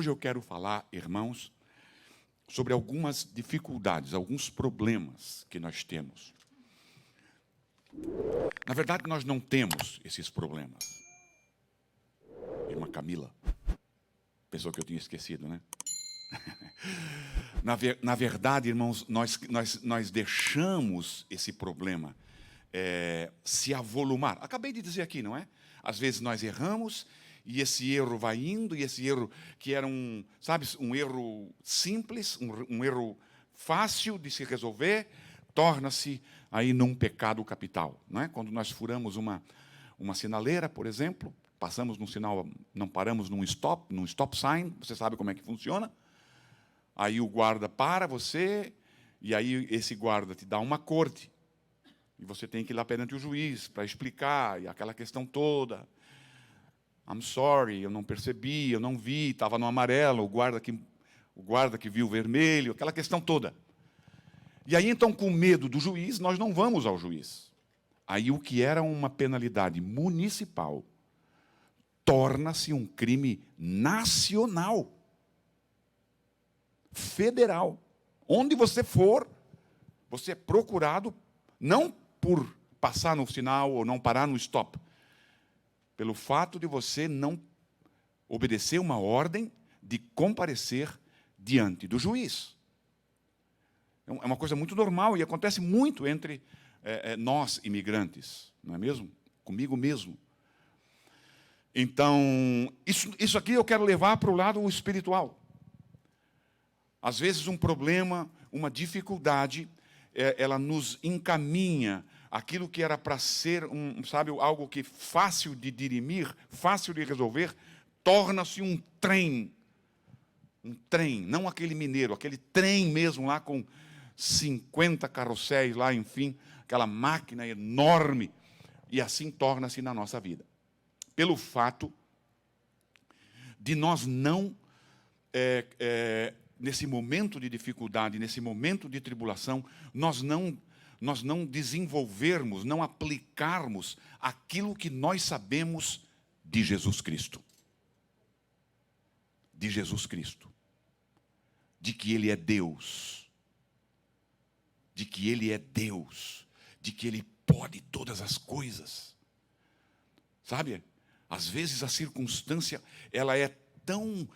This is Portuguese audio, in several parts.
Hoje eu quero falar, irmãos, sobre algumas dificuldades, alguns problemas que nós temos. Na verdade, nós não temos esses problemas. Irmã Camila, pensou que eu tinha esquecido, né? Na verdade, irmãos, nós deixamos esse problema se avolumar. Acabei de dizer aqui, não é? Às vezes nós erramos e esse erro vai indo, e esse erro que era um erro simples, um erro fácil de se resolver, torna-se aí num pecado capital, não é? Quando nós furamos uma sinaleira, por exemplo, passamos num sinal, não paramos num stop sign, você sabe como é que funciona. Aí o guarda para você, e aí esse guarda te dá uma corte, e você tem que ir lá perante o juiz para explicar, e aquela questão toda. I'm sorry, eu não percebi, eu não vi, estava no amarelo, o guarda que viu o vermelho, aquela questão toda. E aí, então, com medo do juiz, nós não vamos ao juiz. Aí o que era uma penalidade municipal torna-se um crime nacional, federal. Onde você for, você é procurado, não por passar no sinal ou não parar no stop, pelo fato de você não obedecer uma ordem de comparecer diante do juiz. É uma coisa muito normal e acontece muito entre nós, imigrantes, não é mesmo? Comigo mesmo. Então, isso aqui eu quero levar para o lado espiritual. Às vezes um problema, uma dificuldade, ela nos encaminha. Aquilo que era para ser algo que fácil de dirimir, fácil de resolver, torna-se um trem. Um trem, não aquele mineiro, aquele trem mesmo lá com 50 carrosséis lá, enfim, aquela máquina enorme. E assim torna-se na nossa vida. Pelo fato de nós não, nesse momento de dificuldade, nesse momento de tribulação, nós não desenvolvermos, não aplicarmos aquilo que nós sabemos de Jesus Cristo. De Jesus Cristo. De que Ele é Deus. De que Ele é Deus. De que Ele pode todas as coisas. Sabe? Às vezes a circunstância, ela é tão...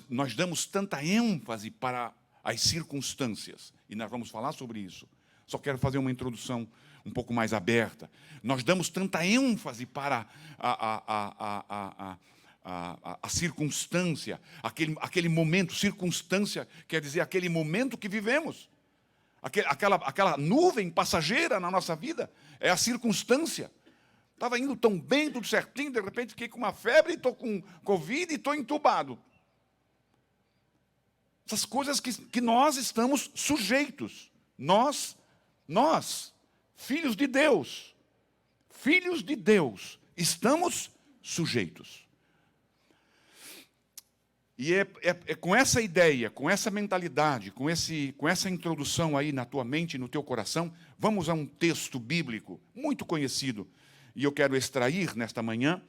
nós damos tanta ênfase para as circunstâncias, e nós vamos falar sobre isso. Só quero fazer uma introdução um pouco mais aberta. Nós damos tanta ênfase para a circunstância, aquele momento. Circunstância quer dizer aquele momento que vivemos. Aquela nuvem passageira na nossa vida é a circunstância. Estava indo tão bem, tudo certinho, de repente fiquei com uma febre, estou com Covid e estou entubado. Essas coisas que nós estamos sujeitos. Nós, filhos de Deus, estamos sujeitos. E é com essa ideia, com essa mentalidade, com essa introdução aí na tua mente e no teu coração, vamos a um texto bíblico muito conhecido. E eu quero extrair nesta manhã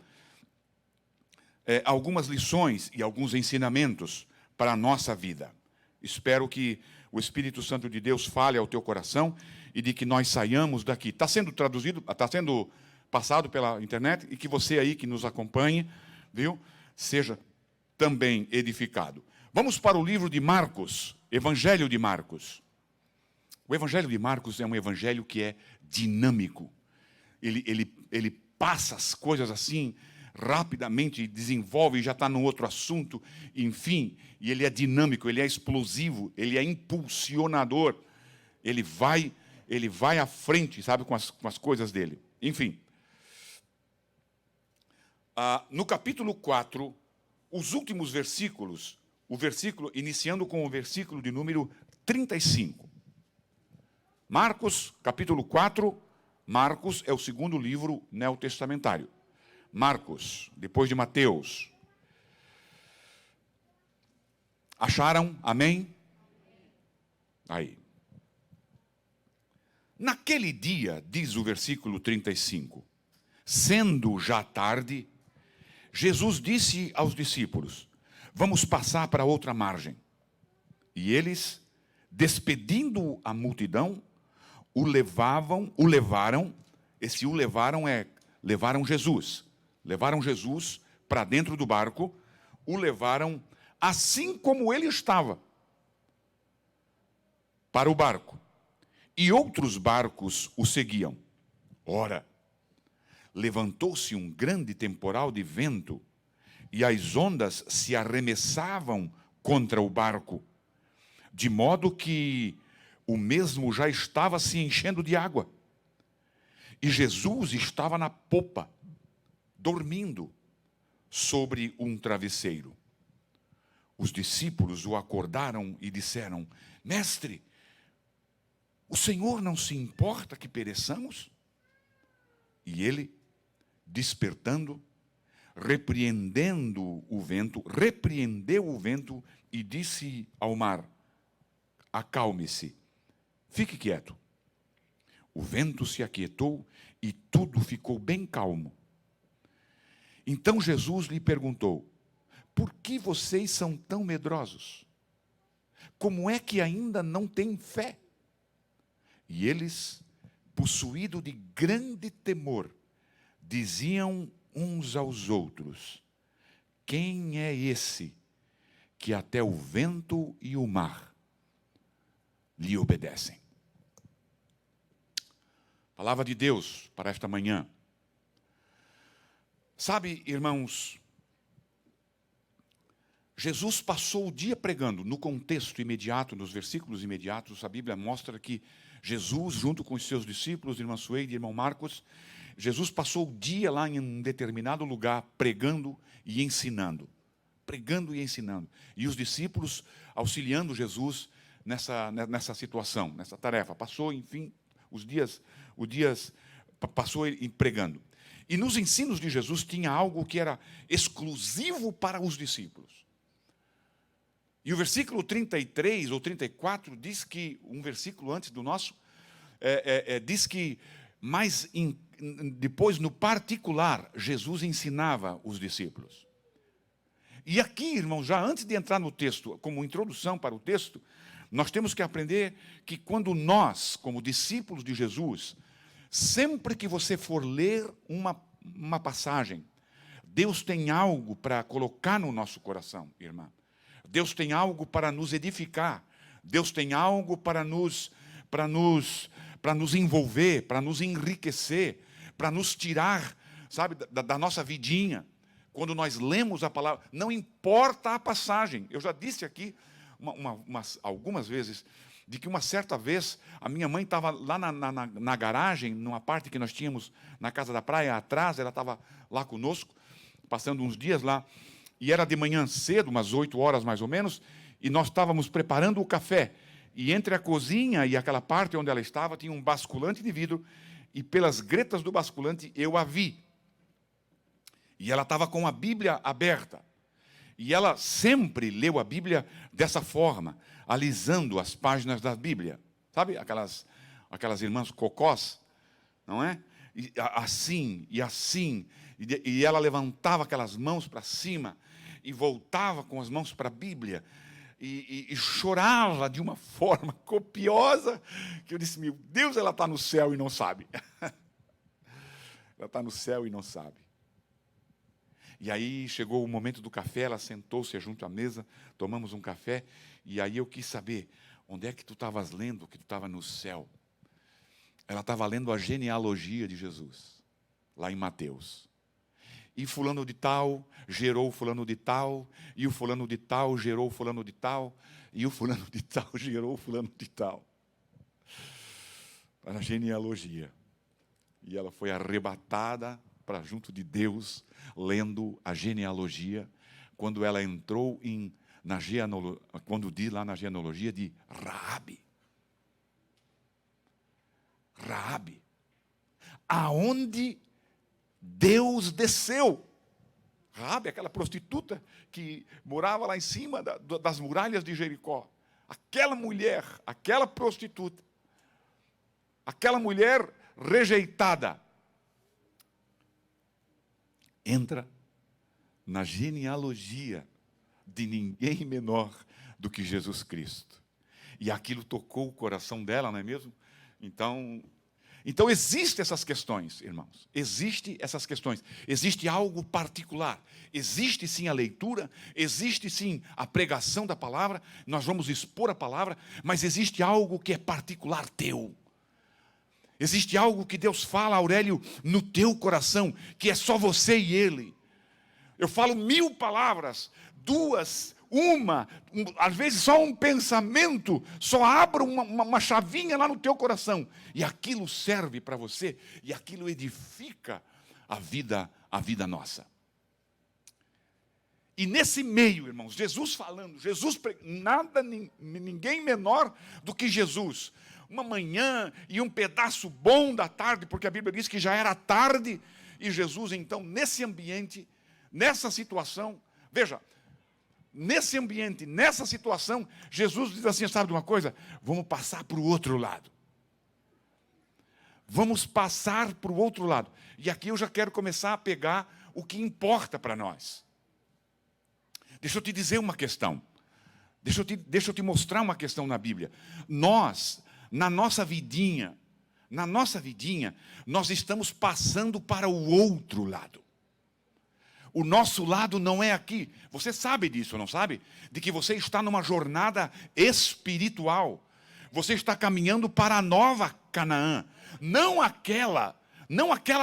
algumas lições e alguns ensinamentos para a nossa vida. Espero que o Espírito Santo de Deus fale ao teu coração e de que nós saiamos daqui. Está sendo traduzido, está sendo passado pela internet, e que você aí que nos acompanhe, viu, seja também edificado. Vamos para o livro de Marcos, Evangelho de Marcos. O Evangelho de Marcos é um evangelho que é dinâmico. Ele passa as coisas assim, rapidamente, desenvolve e já está no outro assunto, enfim, e ele é dinâmico, ele é explosivo, ele é impulsionador, ele vai à frente, sabe, com as coisas dele. Enfim, no capítulo 4, os últimos versículos, iniciando com o versículo de número 35. Marcos, capítulo 4, Marcos é o segundo livro neotestamentário. Marcos, depois de Mateus. Acharam? Amém? Aí. Naquele dia, diz o versículo 35, sendo já tarde, Jesus disse aos discípulos: vamos passar para outra margem. E eles, despedindo a multidão, levaram Jesus. Levaram Jesus para dentro do barco, o levaram assim como ele estava, para o barco. E outros barcos o seguiam. Ora, levantou-se um grande temporal de vento, e as ondas se arremessavam contra o barco, de modo que o mesmo já estava se enchendo de água. E Jesus estava na popa, dormindo sobre um travesseiro. Os discípulos o acordaram e disseram: Mestre, o Senhor não se importa que pereçamos? E ele, despertando, repreendeu o vento e disse ao mar: Acalme-se, fique quieto. O vento se aquietou e tudo ficou bem calmo. Então Jesus lhe perguntou: Por que vocês são tão medrosos? Como é que ainda não têm fé? E eles, possuídos de grande temor, diziam uns aos outros: Quem é esse que até o vento e o mar lhe obedecem? Palavra de Deus para esta manhã. Sabe, irmãos, Jesus passou o dia pregando. No contexto imediato, nos versículos imediatos, a Bíblia mostra que Jesus, junto com os seus discípulos, irmã Suede e irmão Marcos, Jesus passou o dia lá em um determinado lugar, pregando e ensinando. Pregando e ensinando. E os discípulos auxiliando Jesus nessa situação, nessa tarefa. Passou, enfim, os dias passou pregando. E nos ensinos de Jesus tinha algo que era exclusivo para os discípulos. E o versículo 33 ou 34 diz que, um versículo antes do nosso, diz que, depois, no particular, Jesus ensinava os discípulos. E aqui, irmãos, já antes de entrar no texto, como introdução para o texto, nós temos que aprender que quando nós, como discípulos de Jesus, sempre que você for ler uma passagem, Deus tem algo para colocar no nosso coração, irmã. Deus tem algo para nos edificar. Deus tem algo para nos envolver, para nos enriquecer, para nos tirar, sabe, da nossa vidinha. Quando nós lemos a palavra, não importa a passagem. Eu já disse aqui algumas vezes, de que uma certa vez a minha mãe estava lá na garagem, numa parte que nós tínhamos na casa da praia atrás, ela estava lá conosco, passando uns dias lá, e era de manhã cedo, umas 8 horas mais ou menos, e nós estávamos preparando o café. E entre a cozinha e aquela parte onde ela estava, tinha um basculante de vidro, e pelas gretas do basculante eu a vi. E ela estava com a Bíblia aberta. E ela sempre leu a Bíblia dessa forma, alisando as páginas da Bíblia. Sabe aquelas irmãs cocós, não é? E assim, e assim. E ela levantava aquelas mãos para cima e voltava com as mãos para a Bíblia. E chorava de uma forma copiosa, que eu disse: meu Deus, ela está no céu e não sabe. Ela está no céu e não sabe. E aí chegou o momento do café, ela sentou-se junto à mesa, tomamos um café, e aí eu quis saber, onde é que tu estavas lendo, que tu estava no céu? Ela estava lendo a genealogia de Jesus, lá em Mateus. E fulano de tal gerou fulano de tal, e o fulano de tal gerou fulano de tal, e o fulano de tal gerou fulano de tal. Para a genealogia. E ela foi arrebatada para junto de Deus, lendo a genealogia, quando ela entrou quando diz lá na genealogia de Raabe. Raabe. Aonde Deus desceu. Raabe, aquela prostituta que morava lá em cima das muralhas de Jericó. Aquela mulher, aquela prostituta, aquela mulher rejeitada, entra na genealogia de ninguém menor do que Jesus Cristo. E aquilo tocou o coração dela, não é mesmo? Então existem essas questões, irmãos. Existem essas questões. Existe algo particular. Existe sim a leitura, existe sim a pregação da palavra, nós vamos expor a palavra, mas existe algo que é particular teu. Existe algo que Deus fala, Aurélio, no teu coração, que é só você e Ele. Eu falo 1000 palavras, 2, às vezes só um pensamento, só abra uma chavinha lá no teu coração, e aquilo serve para você, e aquilo edifica a vida nossa. E nesse meio, irmãos, Jesus falando, ninguém menor do que Jesus. Uma manhã e um pedaço bom da tarde, porque a Bíblia diz que já era tarde, e Jesus então, nesse ambiente, nessa situação, veja, nesse ambiente, nessa situação, Jesus diz assim, sabe de uma coisa? Vamos passar para o outro lado. Vamos passar para o outro lado. E aqui eu já quero começar a pegar o que importa para nós. Deixa eu te dizer uma questão. Deixa eu te mostrar uma questão na Bíblia. Nós, na nossa vidinha, nós estamos passando para o outro lado. O nosso lado não é aqui. Você sabe disso, não sabe? De que você está numa jornada espiritual. Você está caminhando para a nova Canaã. Não aquela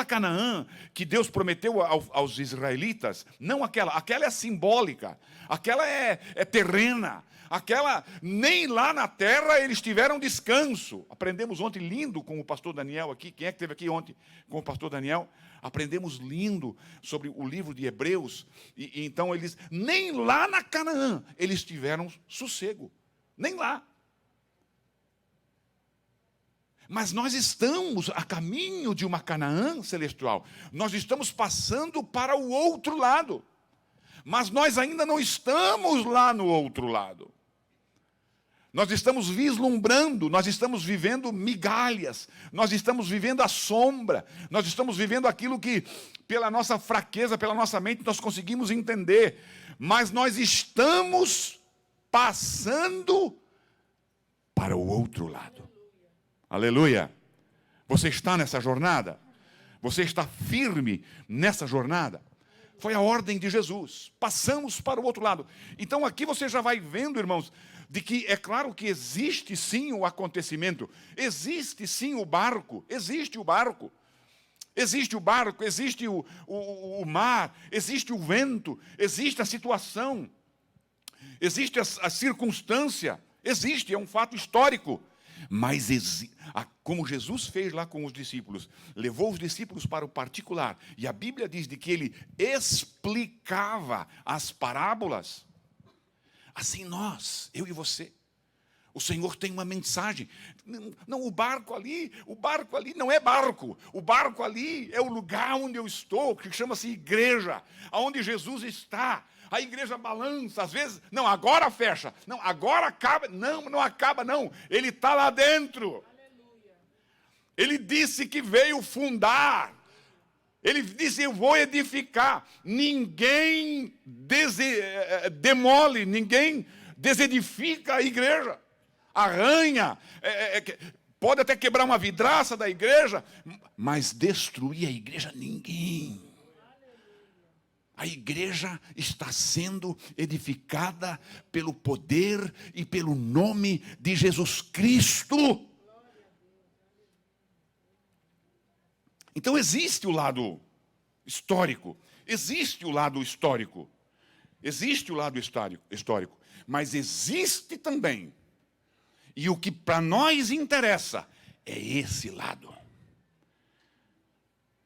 Canaã que Deus prometeu aos israelitas. Não aquela. Aquela é simbólica. Aquela é terrena. Aquela, nem lá na terra eles tiveram descanso. Aprendemos ontem lindo com o pastor Daniel aqui. Quem é que esteve aqui ontem com o pastor Daniel? Aprendemos lindo sobre o livro de Hebreus. E então eles, nem lá na Canaã, eles tiveram sossego. Nem lá. Mas nós estamos a caminho de uma Canaã celestial. Nós estamos passando para o outro lado. Mas nós ainda não estamos lá no outro lado. Nós estamos vislumbrando, nós estamos vivendo migalhas, nós estamos vivendo a sombra, nós estamos vivendo aquilo que, pela nossa fraqueza, pela nossa mente, nós conseguimos entender. Mas nós estamos passando para o outro lado. Aleluia! Você está nessa jornada? Você está firme nessa jornada? Foi a ordem de Jesus. Passamos para o outro lado. Então aqui você já vai vendo, irmãos, de que é claro que existe sim o acontecimento, existe sim o barco, existe o barco, existe o mar, existe o vento, existe a situação, existe a circunstância, existe, é um fato histórico. Mas, como Jesus fez lá com os discípulos, levou os discípulos para o particular, e a Bíblia diz de que ele explicava as parábolas. Assim nós, eu e você, o Senhor tem uma mensagem. Não, o barco ali não é barco. O barco ali é o lugar onde eu estou, que chama-se igreja, aonde Jesus está. A igreja balança, às vezes, não, agora fecha, não, agora acaba, não acaba não, ele está lá dentro. Aleluia. Ele disse que veio fundar, ele disse, eu vou edificar. Ninguém demole, ninguém desedifica a igreja, arranha, pode até quebrar uma vidraça da igreja, mas destruir a igreja, ninguém. A igreja está sendo edificada pelo poder e pelo nome de Jesus Cristo. Então existe o lado histórico, existe o lado histórico, mas existe também, e o que para nós interessa é esse lado.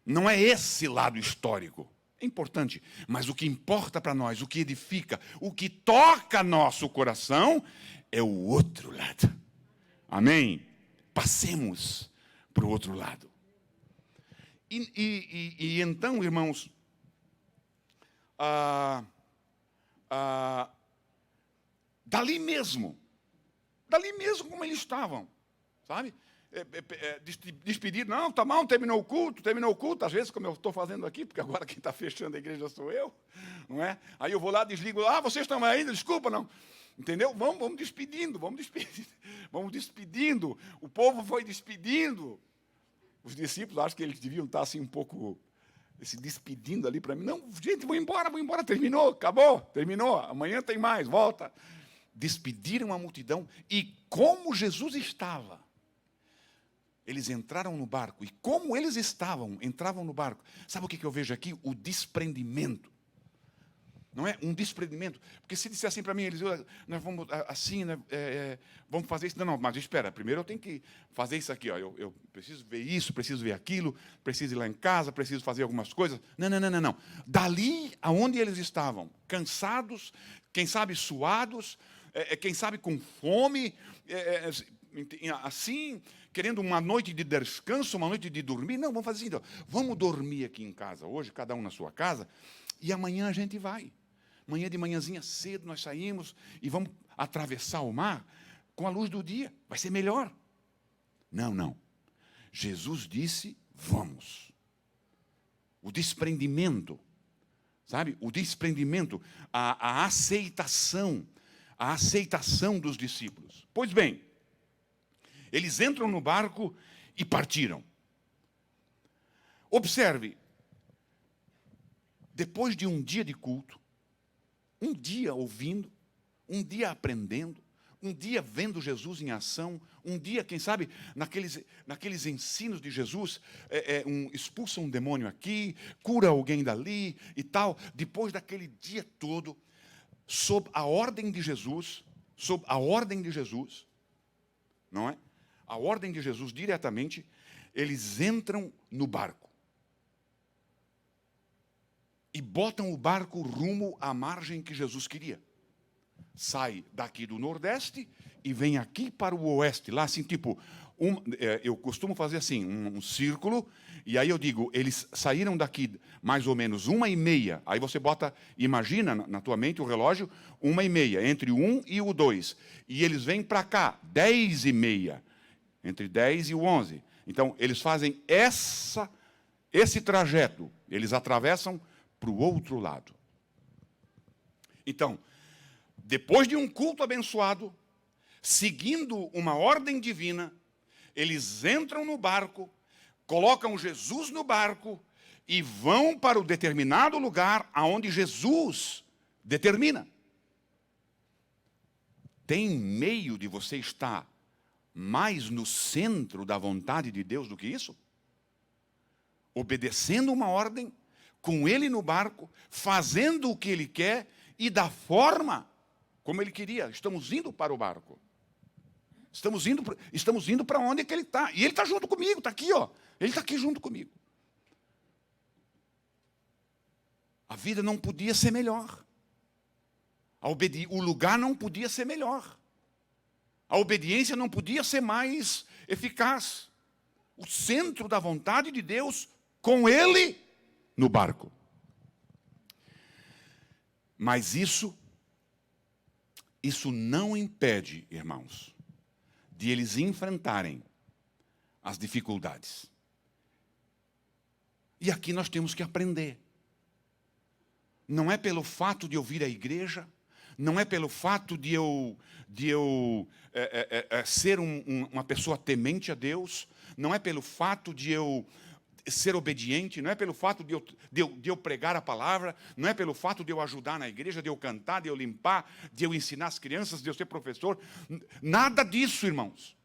Não é esse lado histórico. É importante, mas o que importa para nós, o que edifica, o que toca nosso coração, é o outro lado. Amém? Passemos para o outro lado. E então, irmãos, dali mesmo como eles estavam, sabe? despedir. Não, tá bom, terminou o culto. Às vezes, como eu estou fazendo aqui, porque agora quem está fechando a igreja sou eu, não é? Aí eu vou lá, desligo, vocês estão ainda, desculpa, não. Entendeu? Vamos despedindo. Vamos despedindo. O povo foi despedindo. Os discípulos, acho que eles deviam estar assim um pouco se despedindo ali para mim. Não, gente, vou embora, terminou, acabou, terminou, amanhã tem mais, volta. Despediram a multidão, e como Jesus estava, eles entraram no barco, e como eles entravam no barco. Sabe o que eu vejo aqui? O desprendimento. Não é? Um desprendimento. Porque se disser assim para mim, eles nós vamos assim, vamos fazer isso. Não, mas espera, primeiro eu tenho que fazer isso aqui. Ó. Eu preciso ver isso, preciso ver aquilo, preciso ir lá em casa, preciso fazer algumas coisas. Não. Dali aonde eles estavam, cansados, quem sabe suados, quem sabe com fome, assim, querendo uma noite de descanso, uma noite de dormir. Não, vamos fazer assim, então, vamos dormir aqui em casa hoje, cada um na sua casa, e amanhã a gente vai. Amanhã de manhãzinha cedo nós saímos e vamos atravessar o mar com a luz do dia. Vai ser melhor. Não. Jesus disse, vamos. O desprendimento, sabe? O desprendimento, a aceitação dos discípulos. Pois bem, eles entram no barco e partiram. Observe, depois de um dia de culto, um dia ouvindo, um dia aprendendo, um dia vendo Jesus em ação, um dia, quem sabe, naqueles ensinos de Jesus, expulsa um demônio aqui, cura alguém dali e tal. Depois daquele dia todo, sob a ordem de Jesus, não é? A ordem de Jesus diretamente, eles entram no barco. E botam o barco rumo à margem que Jesus queria. Sai daqui do Nordeste e vem aqui para o Oeste. Lá assim, tipo, eu costumo fazer assim, um círculo, e aí eu digo, eles saíram daqui mais ou menos 1h30. Aí você imagina na tua mente o relógio, 1h30, entre o 1 e o 2. E eles vêm para cá, 10h30, entre 10 e o 11. Então, eles fazem esse trajeto, eles atravessam para o outro lado. Então, depois de um culto abençoado, seguindo uma ordem divina, eles entram no barco, colocam Jesus no barco e vão para o determinado lugar aonde Jesus determina. Tem meio de você estar mais no centro da vontade de Deus do que isso? Obedecendo uma ordem, com Ele no barco, fazendo o que Ele quer e da forma como Ele queria. Estamos indo para o barco. Estamos indo para onde é que Ele está. E Ele está junto comigo, está aqui, ó. Ele está aqui junto comigo. A vida não podia ser melhor. O lugar não podia ser melhor. A obediência não podia ser mais eficaz. O centro da vontade de Deus, com Ele no barco. Mas isso não impede, irmãos, de eles enfrentarem as dificuldades. E aqui nós temos que aprender. Não é pelo fato de eu vir à igreja, não é pelo fato de eu ser uma pessoa temente a Deus, não é pelo fato de eu ser obediente, não é pelo fato de eu pregar a palavra, não é pelo fato de eu ajudar na igreja, de eu cantar, de eu limpar, de eu ensinar as crianças, de eu ser professor. Nada disso, irmãos.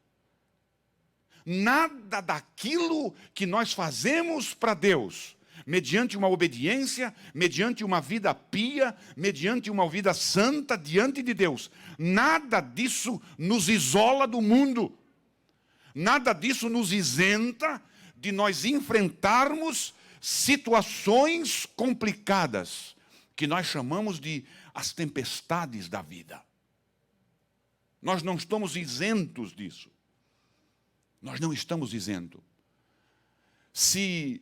Nada daquilo que nós fazemos para Deus, mediante uma obediência, mediante uma vida pia, mediante uma vida santa diante de Deus. Nada disso nos isola do mundo. Nada disso nos isenta de nós enfrentarmos situações complicadas, que nós chamamos de as tempestades da vida. Nós não estamos isentos disso. Nós não estamos isentos. Se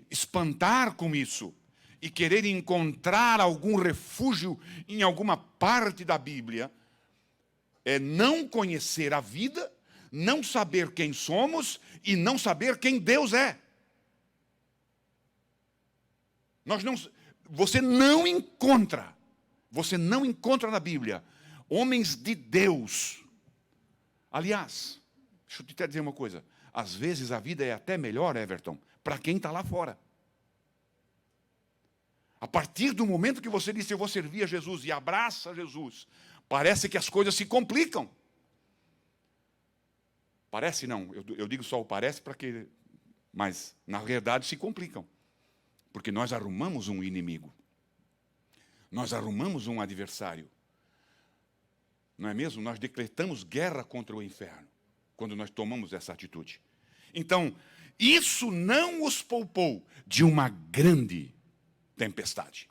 espantar com isso e querer encontrar algum refúgio em alguma parte da Bíblia, é não conhecer a vida, não saber quem somos e não saber quem Deus é. Você não encontra na Bíblia homens de Deus. Aliás, deixa eu te dizer uma coisa. Às vezes a vida é até melhor, Everton, para quem está lá fora. A partir do momento que você diz, eu vou servir a Jesus e abraça Jesus, parece que as coisas se complicam. Parece não, eu digo só o parece mas na verdade se complicam. Porque nós arrumamos um inimigo. Nós arrumamos um adversário. Não é mesmo? Nós decretamos guerra contra o inferno, quando nós tomamos essa atitude. Então, isso não os poupou de uma grande tempestade.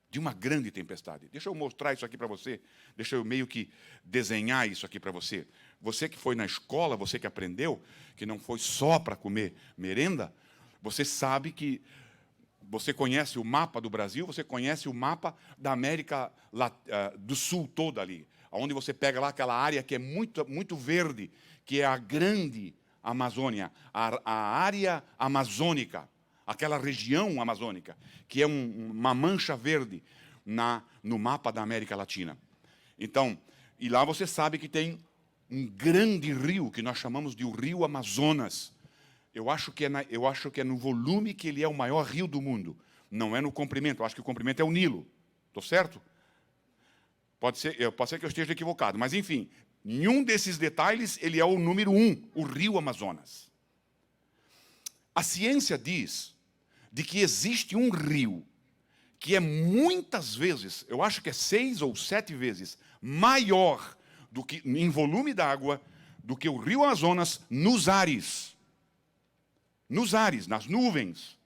De uma grande tempestade. Deixa eu mostrar isso aqui para você. Deixa eu meio que desenhar isso aqui para você. Você que foi na escola, você que aprendeu, que não foi só para comer merenda, você sabe que você conhece o mapa do Brasil, você conhece o mapa da América do Sul toda ali, onde você pega lá aquela área que é muito, muito verde, que é a grande Amazônia, a área amazônica, aquela região amazônica, que é uma mancha verde no mapa da América Latina. Então, e lá você sabe que tem um grande rio, que nós chamamos de o Rio Amazonas. Eu acho que é no volume que ele é o maior rio do mundo. Não é no comprimento. Eu acho que o comprimento é o Nilo. Estou certo? Pode ser que eu esteja equivocado. Mas, enfim, em um desses detalhes, ele é o número 1, o Rio Amazonas. A ciência diz de que existe um rio que é muitas vezes, eu acho que é 6 ou 7 vezes, maior do que, em volume d'água do que o Rio Amazonas nos ares. Nos ares, nas nuvens.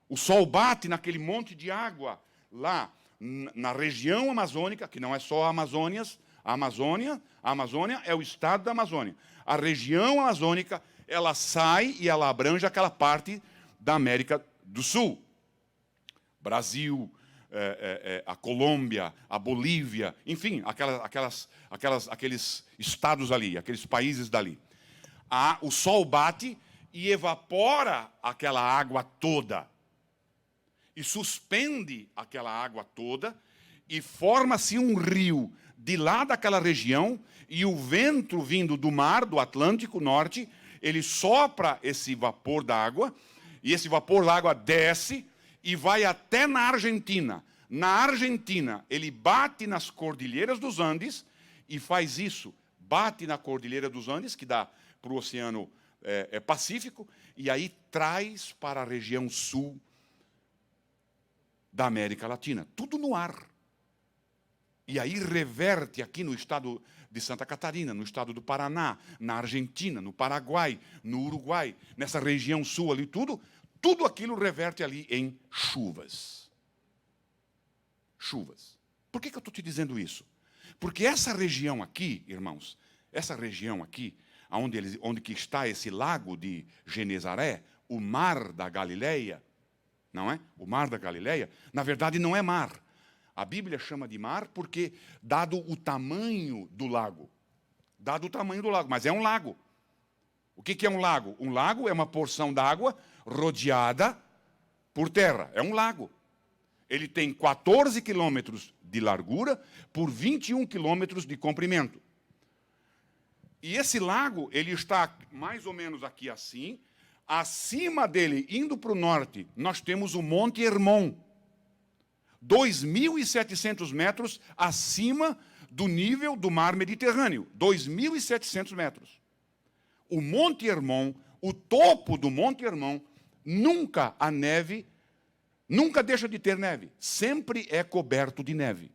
O sol bate naquele monte de água lá na região amazônica, que não é só a Amazônia, a Amazônia é o estado da Amazônia. A região amazônica, ela sai e ela abrange aquela parte da América do Sul. Brasil, a Colômbia, a Bolívia, enfim, aqueles estados ali, aqueles países dali. O sol bate e evapora aquela água toda. E suspende aquela água toda e forma-se um rio de lá daquela região, e o vento vindo do mar, do Atlântico Norte, ele sopra esse vapor d'água, e esse vapor d'água desce e vai até na Argentina. Na Argentina, ele bate nas cordilheiras dos Andes e faz isso. Bate na cordilheira dos Andes, que dá para o Oceano Pacífico, e aí traz para a região sul da América Latina. Tudo no ar. E aí reverte aqui no estado de Santa Catarina, no estado do Paraná, na Argentina, no Paraguai, no Uruguai, nessa região sul ali, tudo aquilo reverte ali em chuvas. Chuvas. Por que eu estou te dizendo isso? Porque essa região aqui, irmãos, essa região aqui, onde que está esse lago de Genezaré, o mar da Galileia, não é? O mar da Galileia, na verdade não é mar. A Bíblia chama de mar porque, dado o tamanho do lago, mas é um lago. O que é um lago? Um lago é uma porção d'água rodeada por terra. É um lago. Ele tem 14 quilômetros de largura por 21 quilômetros de comprimento. E esse lago, ele está mais ou menos aqui assim. Acima dele, indo para o norte, nós temos o Monte Hermon. 2.700 metros acima do nível do mar Mediterrâneo. 2.700 metros. O Monte Hermon, o topo do Monte Hermon, nunca deixa de ter neve. Sempre é coberto de neve.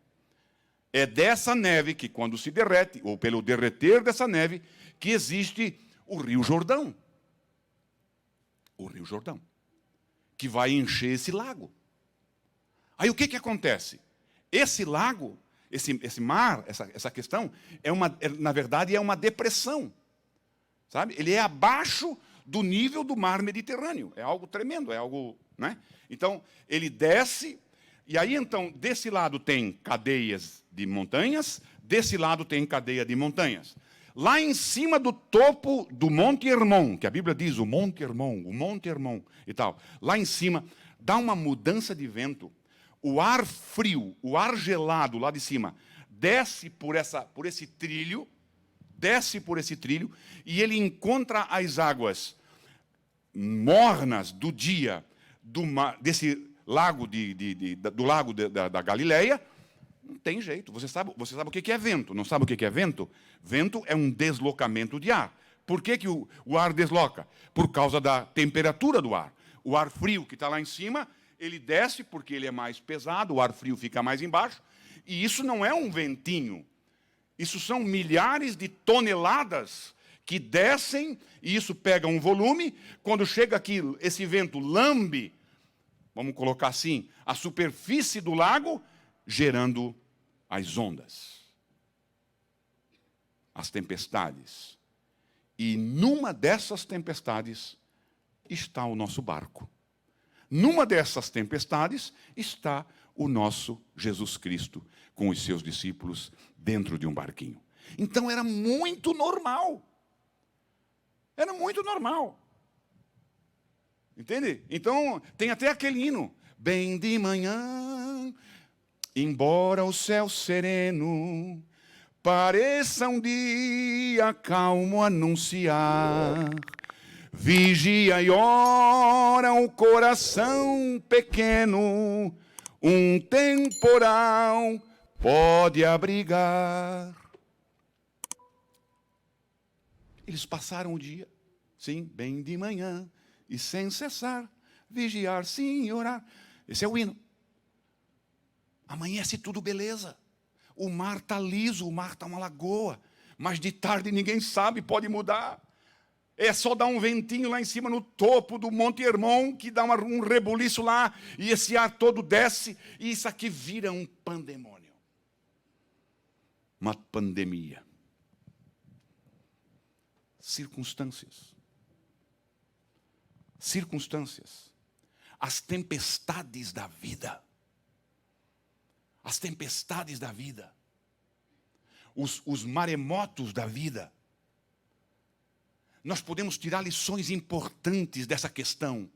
É dessa neve que, quando se derrete, ou pelo derreter dessa neve, que existe o Rio Jordão. O Rio Jordão, que vai encher esse lago. Aí o que acontece? Esse lago, esse mar, essa questão, na verdade é uma depressão. Sabe? Ele é abaixo do nível do mar Mediterrâneo. É algo tremendo, é algo, né? Então, ele desce, e aí então, desse lado tem cadeias de montanhas, desse lado tem cadeia de montanhas. lá em cima do topo do Monte Hermon, que a Bíblia diz o Monte Hermon e tal, lá em cima, dá uma mudança de vento. O ar frio, o ar gelado lá de cima, desce por esse trilho, e ele encontra as águas mornas do dia desse lago do lago da Galileia. Não tem jeito. Você sabe o que é vento? Não sabe o que é vento? Vento é um deslocamento de ar. Por que o ar desloca? Por causa da temperatura do ar. O ar frio que está lá em cima, ele desce porque ele é mais pesado, o ar frio fica mais embaixo, e isso não é um ventinho. Isso são milhares de toneladas que descem, e isso pega um volume. Quando chega aqui, esse vento lambe, vamos colocar assim, a superfície do lago, gerando as ondas, as tempestades. E numa dessas tempestades está o nosso barco. Numa dessas tempestades está o nosso Jesus Cristo com os seus discípulos dentro de um barquinho. Então era muito normal. Era muito normal. Entende? Então tem até aquele hino. Bem de manhã, embora o céu sereno pareça um dia calmo anunciar, vigia e ora o coração pequeno, um temporal pode abrigar. Eles passaram o dia, sim, bem de manhã, e sem cessar, vigiar, sim, e orar. Esse é o hino. Amanhece tudo beleza. O mar está liso, o mar está uma lagoa, mas de tarde ninguém sabe, pode mudar. É só dar um ventinho lá em cima no topo do Monte Hermon, que dá um rebuliço lá, e esse ar todo desce, e isso aqui vira um pandemônio. Uma pandemia. Circunstâncias. As tempestades da vida. As tempestades da vida. Os maremotos da vida. Nós podemos tirar lições importantes dessa questão.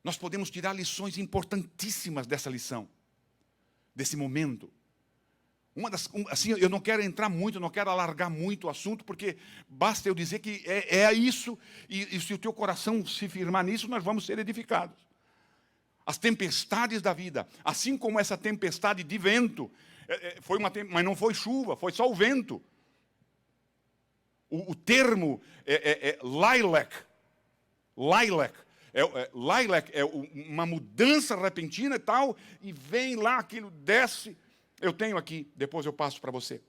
Nós podemos tirar lições importantíssimas dessa lição, desse momento. Assim, eu não quero entrar muito, não quero alargar muito o assunto, porque basta eu dizer que é isso, e se o teu coração se firmar nisso, nós vamos ser edificados. As tempestades da vida, assim como essa tempestade de vento, mas não foi chuva, foi só o vento. O termo é lilac. Lilac é uma mudança repentina e tal, e vem lá, aquilo desce. Eu tenho aqui, depois eu passo para você.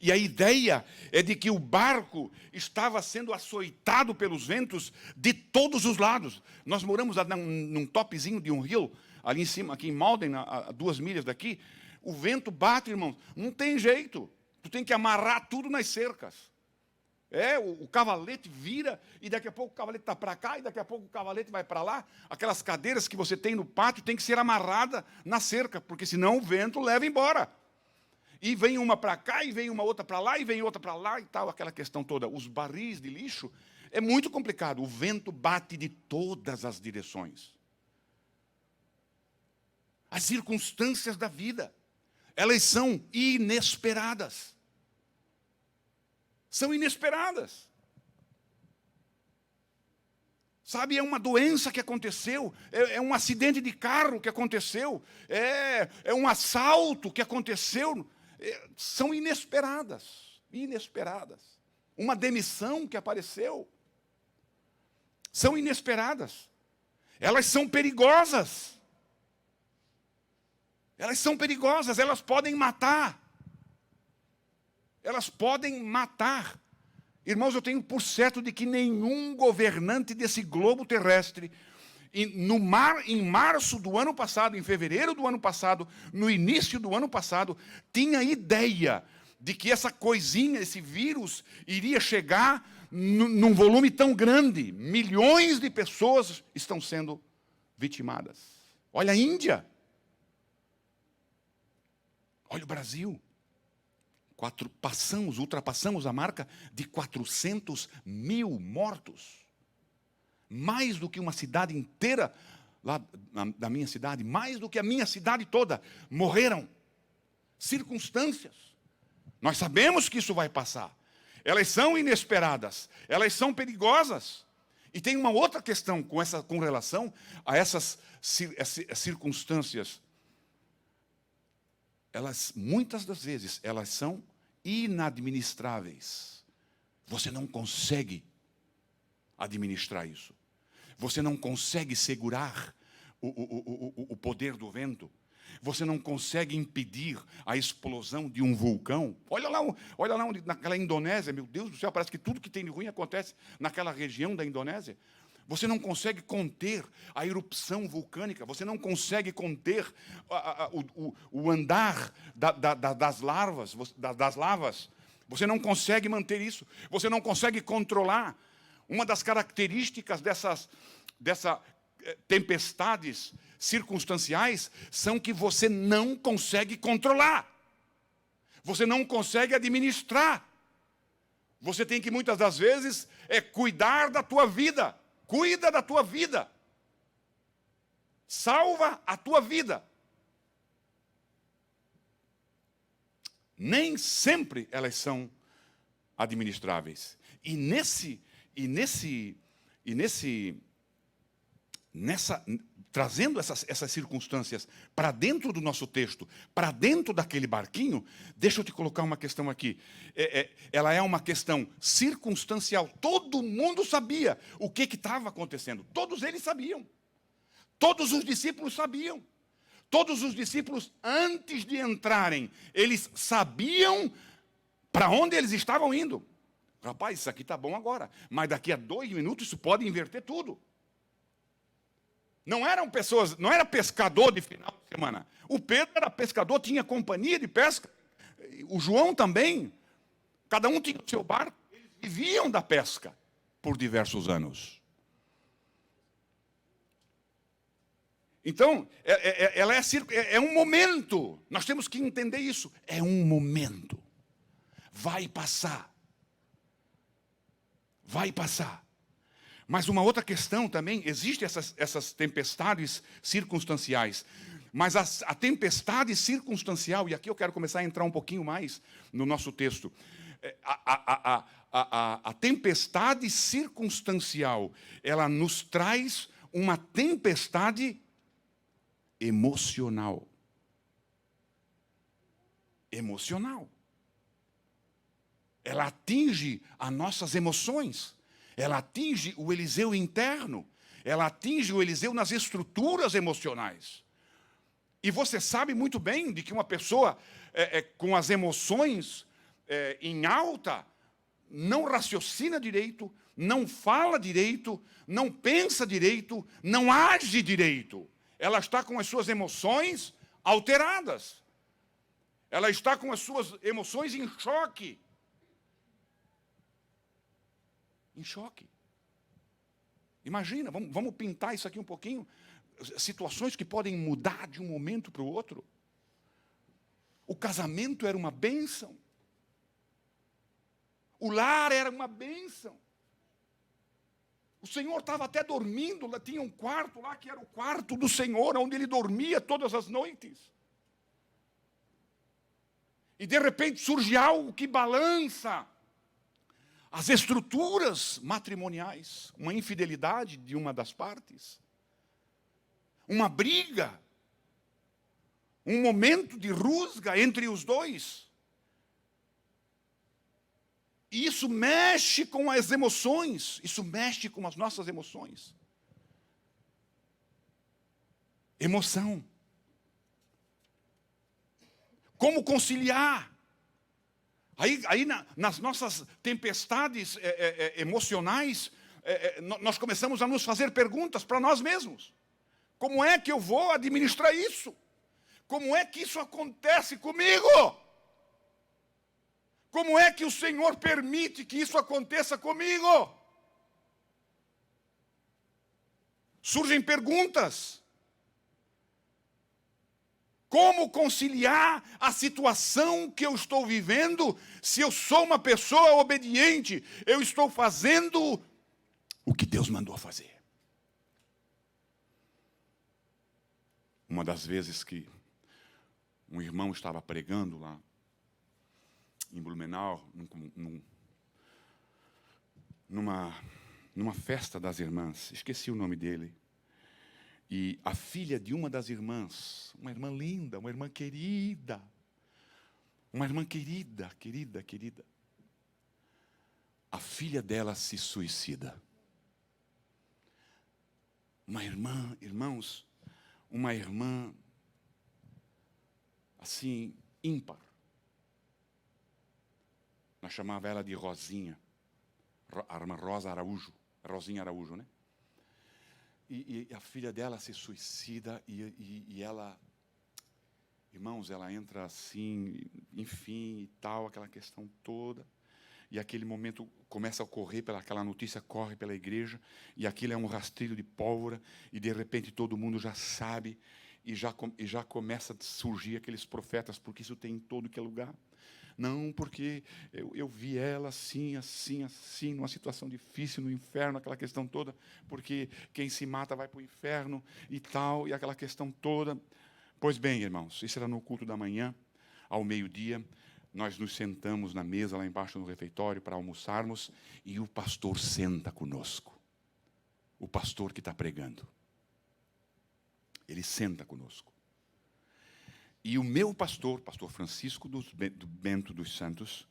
E a ideia é de que o barco estava sendo açoitado pelos ventos de todos os lados. Nós moramos num topzinho de um rio, ali em cima, aqui em Malden, a 2 milhas daqui. O vento bate, irmãos, não tem jeito. Tu tem que amarrar tudo nas cercas. O cavalete vira, e daqui a pouco o cavalete está para cá, e daqui a pouco o cavalete vai para lá. Aquelas cadeiras que você tem no pátio tem que ser amarrada na cerca, porque senão o vento leva embora. E vem uma para cá, e vem uma outra para lá, e vem outra para lá, e tal, aquela questão toda. Os barris de lixo é muito complicado. O vento bate de todas as direções. As circunstâncias da vida, elas são inesperadas. São inesperadas. Sabe, é uma doença que aconteceu, é um acidente de carro que aconteceu, é um assalto que aconteceu. São inesperadas. Uma demissão que apareceu. São inesperadas. Elas são perigosas. Elas podem matar. Irmãos, eu tenho por certo de que nenhum governante desse globo terrestre, em março do ano passado, em fevereiro do ano passado, no início do ano passado, tinha ideia de que essa coisinha, esse vírus, iria chegar num volume tão grande. Milhões de pessoas estão sendo vitimadas. Olha a Índia. Olha o Brasil. ultrapassamos a marca de 400 mil mortos. Mais do que uma cidade inteira, lá da minha cidade, mais do que a minha cidade toda, morreram. Circunstâncias. Nós sabemos que isso vai passar. Elas são inesperadas, elas são perigosas. E tem uma outra questão com relação a essas circunstâncias. Muitas das vezes, elas são inadministráveis. Você não consegue administrar isso. Você não consegue segurar o poder do vento. Você não consegue impedir a explosão de um vulcão. Olha lá naquela Indonésia, meu Deus do céu, parece que tudo que tem de ruim acontece naquela região da Indonésia. Você não consegue conter a erupção vulcânica, você não consegue conter o andar das lavas. Você não consegue manter isso, você não consegue controlar. Uma das características dessas tempestades circunstanciais são que você não consegue controlar. Você não consegue administrar. Você tem que, muitas das vezes, cuidar da tua vida. Cuida da tua vida. Salva a tua vida. Nem sempre elas são administráveis. Trazendo essas circunstâncias para dentro do nosso texto, para dentro daquele barquinho, deixa eu te colocar uma questão aqui. Ela é uma questão circunstancial. Todo mundo sabia o que estava acontecendo. Todos eles sabiam. Todos os discípulos sabiam. Todos os discípulos, antes de entrarem, eles sabiam para onde eles estavam indo. Rapaz, isso aqui está bom agora, mas daqui a 2 minutos isso pode inverter tudo. Não eram pessoas, não era pescador de final de semana. O Pedro era pescador, tinha companhia de pesca. O João também. Cada um tinha o seu barco. Eles viviam da pesca por diversos anos. Então, ela é um momento. Nós temos que entender isso. É um momento. Vai passar. Vai passar. Mas uma outra questão também, existem essas tempestades circunstanciais. Mas a tempestade circunstancial, e aqui eu quero começar a entrar um pouquinho mais no nosso texto. A tempestade circunstancial, ela nos traz uma tempestade emocional. Emocional. Ela atinge as nossas emoções. Ela atinge o Eliseu interno. Ela atinge o Eliseu nas estruturas emocionais. E você sabe muito bem de que uma pessoa com as emoções em alta não raciocina direito, não fala direito, não pensa direito, não age direito. Ela está com as suas emoções alteradas. Ela está com as suas emoções em choque. Em choque. Imagina, vamos pintar isso aqui um pouquinho. Situações que podem mudar de um momento para o outro. O casamento era uma bênção. O lar era uma bênção. O Senhor estava até dormindo, lá tinha um quarto lá que era o quarto do Senhor, onde ele dormia todas as noites. E de repente surge algo que balança as estruturas matrimoniais, uma infidelidade de uma das partes, uma briga, um momento de rusga entre os dois. E isso mexe com as emoções, isso mexe com as nossas emoções. Emoção. Como conciliar? Aí nas nossas tempestades emocionais, nós começamos a nos fazer perguntas para nós mesmos. Como é que eu vou administrar isso? Como é que isso acontece comigo? Como é que o Senhor permite que isso aconteça comigo? Surgem perguntas. Como conciliar a situação que eu estou vivendo se eu sou uma pessoa obediente? Eu estou fazendo o que Deus mandou fazer. Uma das vezes que um irmão estava pregando lá em Blumenau, numa festa das irmãs, esqueci o nome dele, e a filha de uma das irmãs, uma irmã linda, uma irmã querida, querida, a filha dela se suicida. Uma irmã, irmãos, uma irmã assim, ímpar. Nós chamava ela de Rosinha, a irmã Rosa Araújo, Rosinha Araújo, né? E a filha dela se suicida e ela, irmãos, ela entra assim, enfim, e tal, aquela questão toda. E aquele momento começa a ocorrer, aquela notícia corre pela igreja, e aquilo é um rastrilho de pólvora, e de repente todo mundo já sabe, e já começa a surgir aqueles profetas, porque isso tem em todo que é lugar. Não, porque eu vi ela assim, numa situação difícil, no inferno, aquela questão toda, porque quem se mata vai para o inferno e tal, e aquela questão toda. Pois bem, irmãos, isso era no culto da manhã, ao meio-dia, nós nos sentamos na mesa lá embaixo no refeitório para almoçarmos, e o pastor senta conosco. O pastor que está pregando. Ele senta conosco. E o meu pastor, pastor Francisco do Bento dos Santos,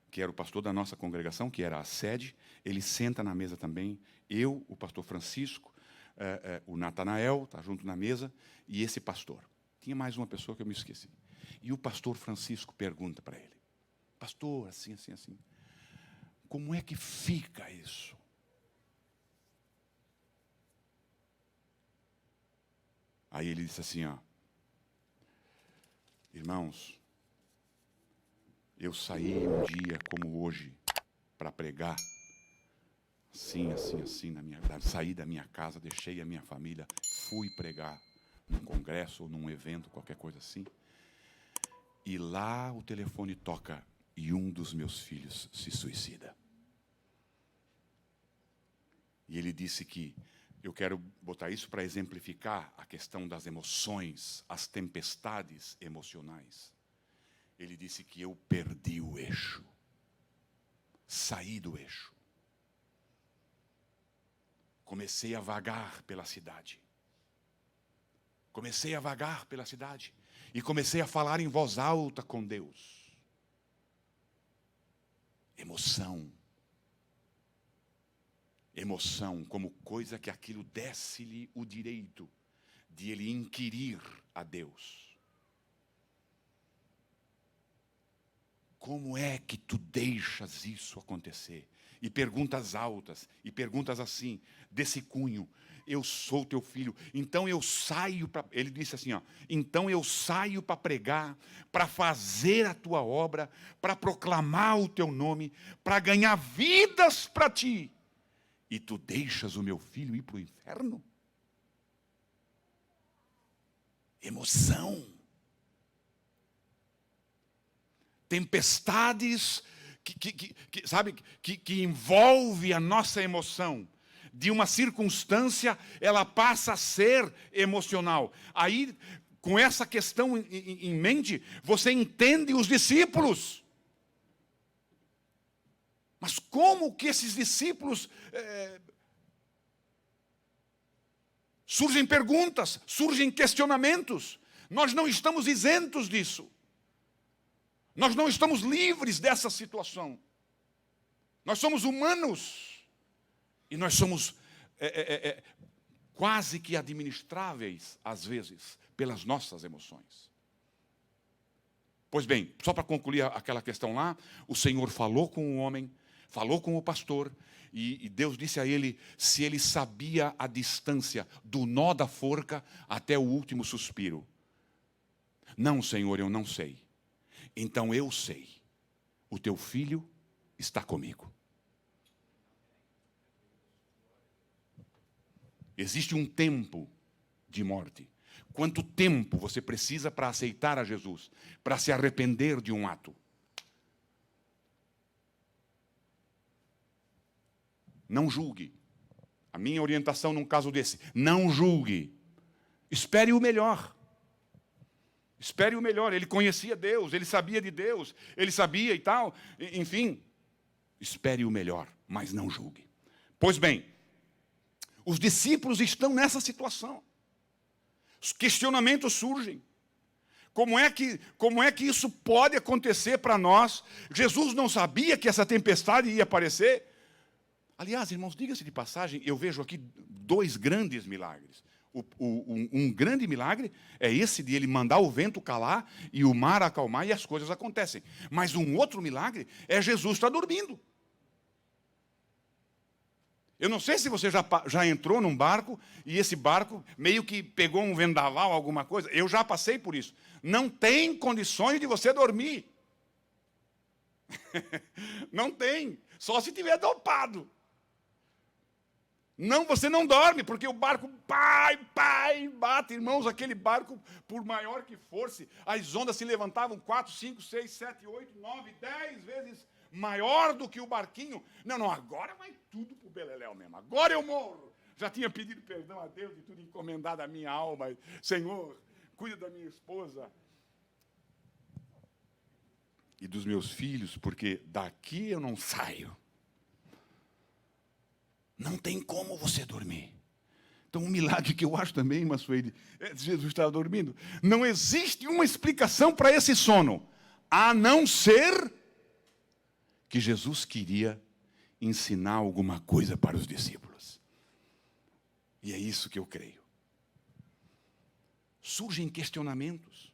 que era o pastor da nossa congregação, que era a sede, ele senta na mesa também. Eu, o pastor Francisco, o Natanael, está junto na mesa, e esse pastor. Tinha mais uma pessoa que eu me esqueci. E o pastor Francisco pergunta para ele: pastor, assim, como é que fica isso? Aí ele disse assim, ó: irmãos, eu saí um dia como hoje para pregar, assim, saí da minha casa, deixei a minha família, fui pregar num congresso ou num evento, qualquer coisa assim, e lá o telefone toca e um dos meus filhos se suicida. E ele disse que, eu quero botar isso para exemplificar a questão das emoções, as tempestades emocionais. Ele disse que eu perdi o eixo, saí do eixo. Comecei a vagar pela cidade. E comecei a falar em voz alta com Deus. Emoção como coisa que aquilo desse-lhe o direito de ele inquirir a Deus. Como é que tu deixas isso acontecer? E perguntas altas, e perguntas assim, desse cunho: eu sou teu filho, então eu saio para... Ele disse assim, ó: então eu saio para pregar, para fazer a tua obra, para proclamar o teu nome, para ganhar vidas para ti. E tu deixas o meu filho ir para o inferno? Emoção. Tempestades que envolve a nossa emoção. De uma circunstância, ela passa a ser emocional. Aí, com essa questão em mente, você entende os discípulos. Mas como que esses discípulos... surgem perguntas, surgem questionamentos. Nós não estamos isentos disso. Nós não estamos livres dessa situação. Nós somos humanos. E nós somos quase que administráveis, às vezes, pelas nossas emoções. Pois bem, só para concluir aquela questão lá, o Senhor falou com o homem, falou com o pastor, e Deus disse a ele se ele sabia a distância do nó da forca até o último suspiro. Não, Senhor, eu não sei. Então eu sei, o teu filho está comigo. Existe um tempo de morte. Quanto tempo você precisa para aceitar a Jesus, para se arrepender de um ato? Não julgue. A minha orientação num caso desse, não julgue. Espere o melhor. Espere o melhor. Ele conhecia Deus, ele sabia de Deus, ele sabia e tal. Enfim, espere o melhor, mas não julgue. Pois bem, os discípulos estão nessa situação. Os questionamentos surgem. Como é que isso pode acontecer para nós? Jesus não sabia que essa tempestade ia aparecer? Aliás, irmãos, diga-se de passagem, eu vejo aqui dois grandes milagres. Um grande milagre é esse de ele mandar o vento calar e o mar acalmar e as coisas acontecem. Mas um outro milagre é Jesus estar dormindo. Eu não sei se você já entrou num barco e esse barco meio que pegou um vendaval, alguma coisa. Eu já passei por isso. Não tem condições de você dormir. Não tem. Só se tiver dopado. Não, você não dorme, porque o barco bate. Irmãos, aquele barco, por maior que fosse, as ondas se levantavam 4, 5, 6, 7, 8, 9, 10 vezes maior do que o barquinho. Não, agora vai tudo para o beleléu mesmo. Agora eu morro. Já tinha pedido perdão a Deus de tudo, encomendado a minha alma. Senhor, cuida da minha esposa e dos meus filhos, porque daqui eu não saio. Não tem como você dormir. Então, um milagre que eu acho também, irmã Sueli, Jesus estava dormindo. Não existe uma explicação para esse sono, a não ser que Jesus queria ensinar alguma coisa para os discípulos. E é isso que eu creio. Surgem questionamentos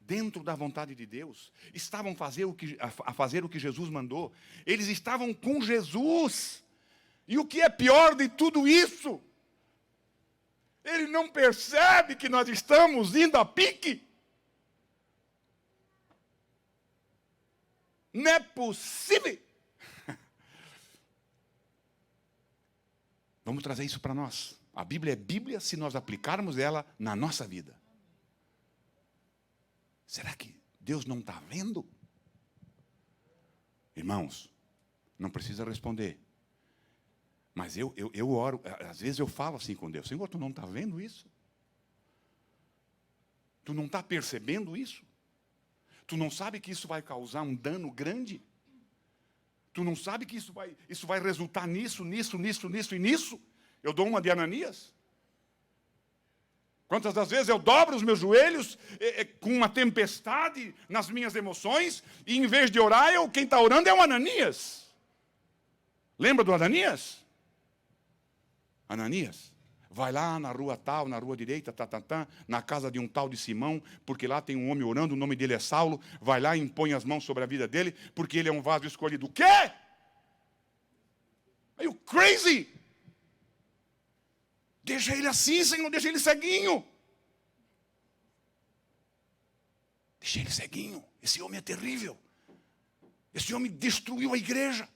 dentro da vontade de Deus. Estavam a fazer o que Jesus mandou. Eles estavam com Jesus. E o que é pior de tudo isso? Ele não percebe que nós estamos indo a pique? Não é possível. Vamos trazer isso para nós. A Bíblia é Bíblia se nós aplicarmos ela na nossa vida. Será que Deus não está vendo? Irmãos, não precisa responder. Mas eu oro, às vezes eu falo assim com Deus: Senhor, tu não está vendo isso? Tu não está percebendo isso? Tu não sabe que isso vai causar um dano grande? Tu não sabe que isso vai resultar nisso e nisso? Eu dou uma de Ananias. Quantas das vezes eu dobro os meus joelhos com uma tempestade nas minhas emoções, e em vez de orar, quem está orando é o Ananias. Lembra do Ananias? Ananias, vai lá na rua tal, na rua direita, na casa de um tal de Simão, porque lá tem um homem orando, o nome dele é Saulo. Vai lá e impõe as mãos sobre a vida dele, porque ele é um vaso escolhido. O quê? Are you crazy? Deixa ele assim, Senhor, deixa ele ceguinho. Deixa ele ceguinho. Esse homem é terrível. Esse homem destruiu a igreja.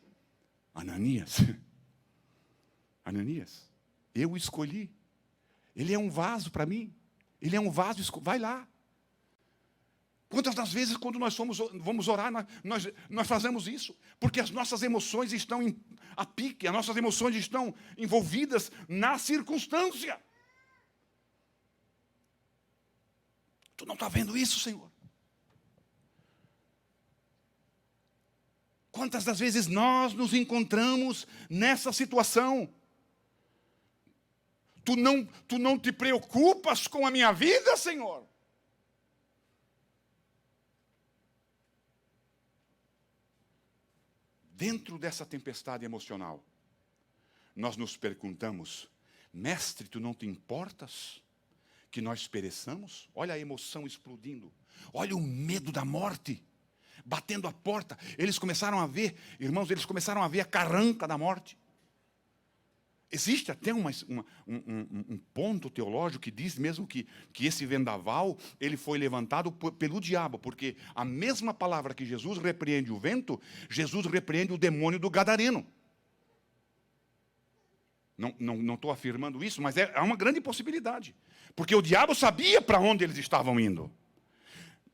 Ananias, eu o escolhi. Ele é um vaso para mim. Ele é um vaso, vai lá. Quantas das vezes, quando nós vamos orar, nós fazemos isso? Porque as nossas emoções estão a pique, as nossas emoções estão envolvidas na circunstância. Tu não está vendo isso, Senhor? Quantas das vezes nós nos encontramos nessa situação? Tu não te preocupas com a minha vida, Senhor? Dentro dessa tempestade emocional, nós nos perguntamos: Mestre, tu não te importas que nós pereçamos? Olha a emoção explodindo. Olha o medo da morte batendo a porta. Eles começaram a ver, irmãos, a carranca da morte. Existe até um ponto teológico que diz mesmo que esse vendaval ele foi levantado pelo diabo, porque a mesma palavra que Jesus repreende o vento, Jesus repreende o demônio do gadareno. Não estou afirmando isso, mas é uma grande possibilidade. Porque o diabo sabia para onde eles estavam indo.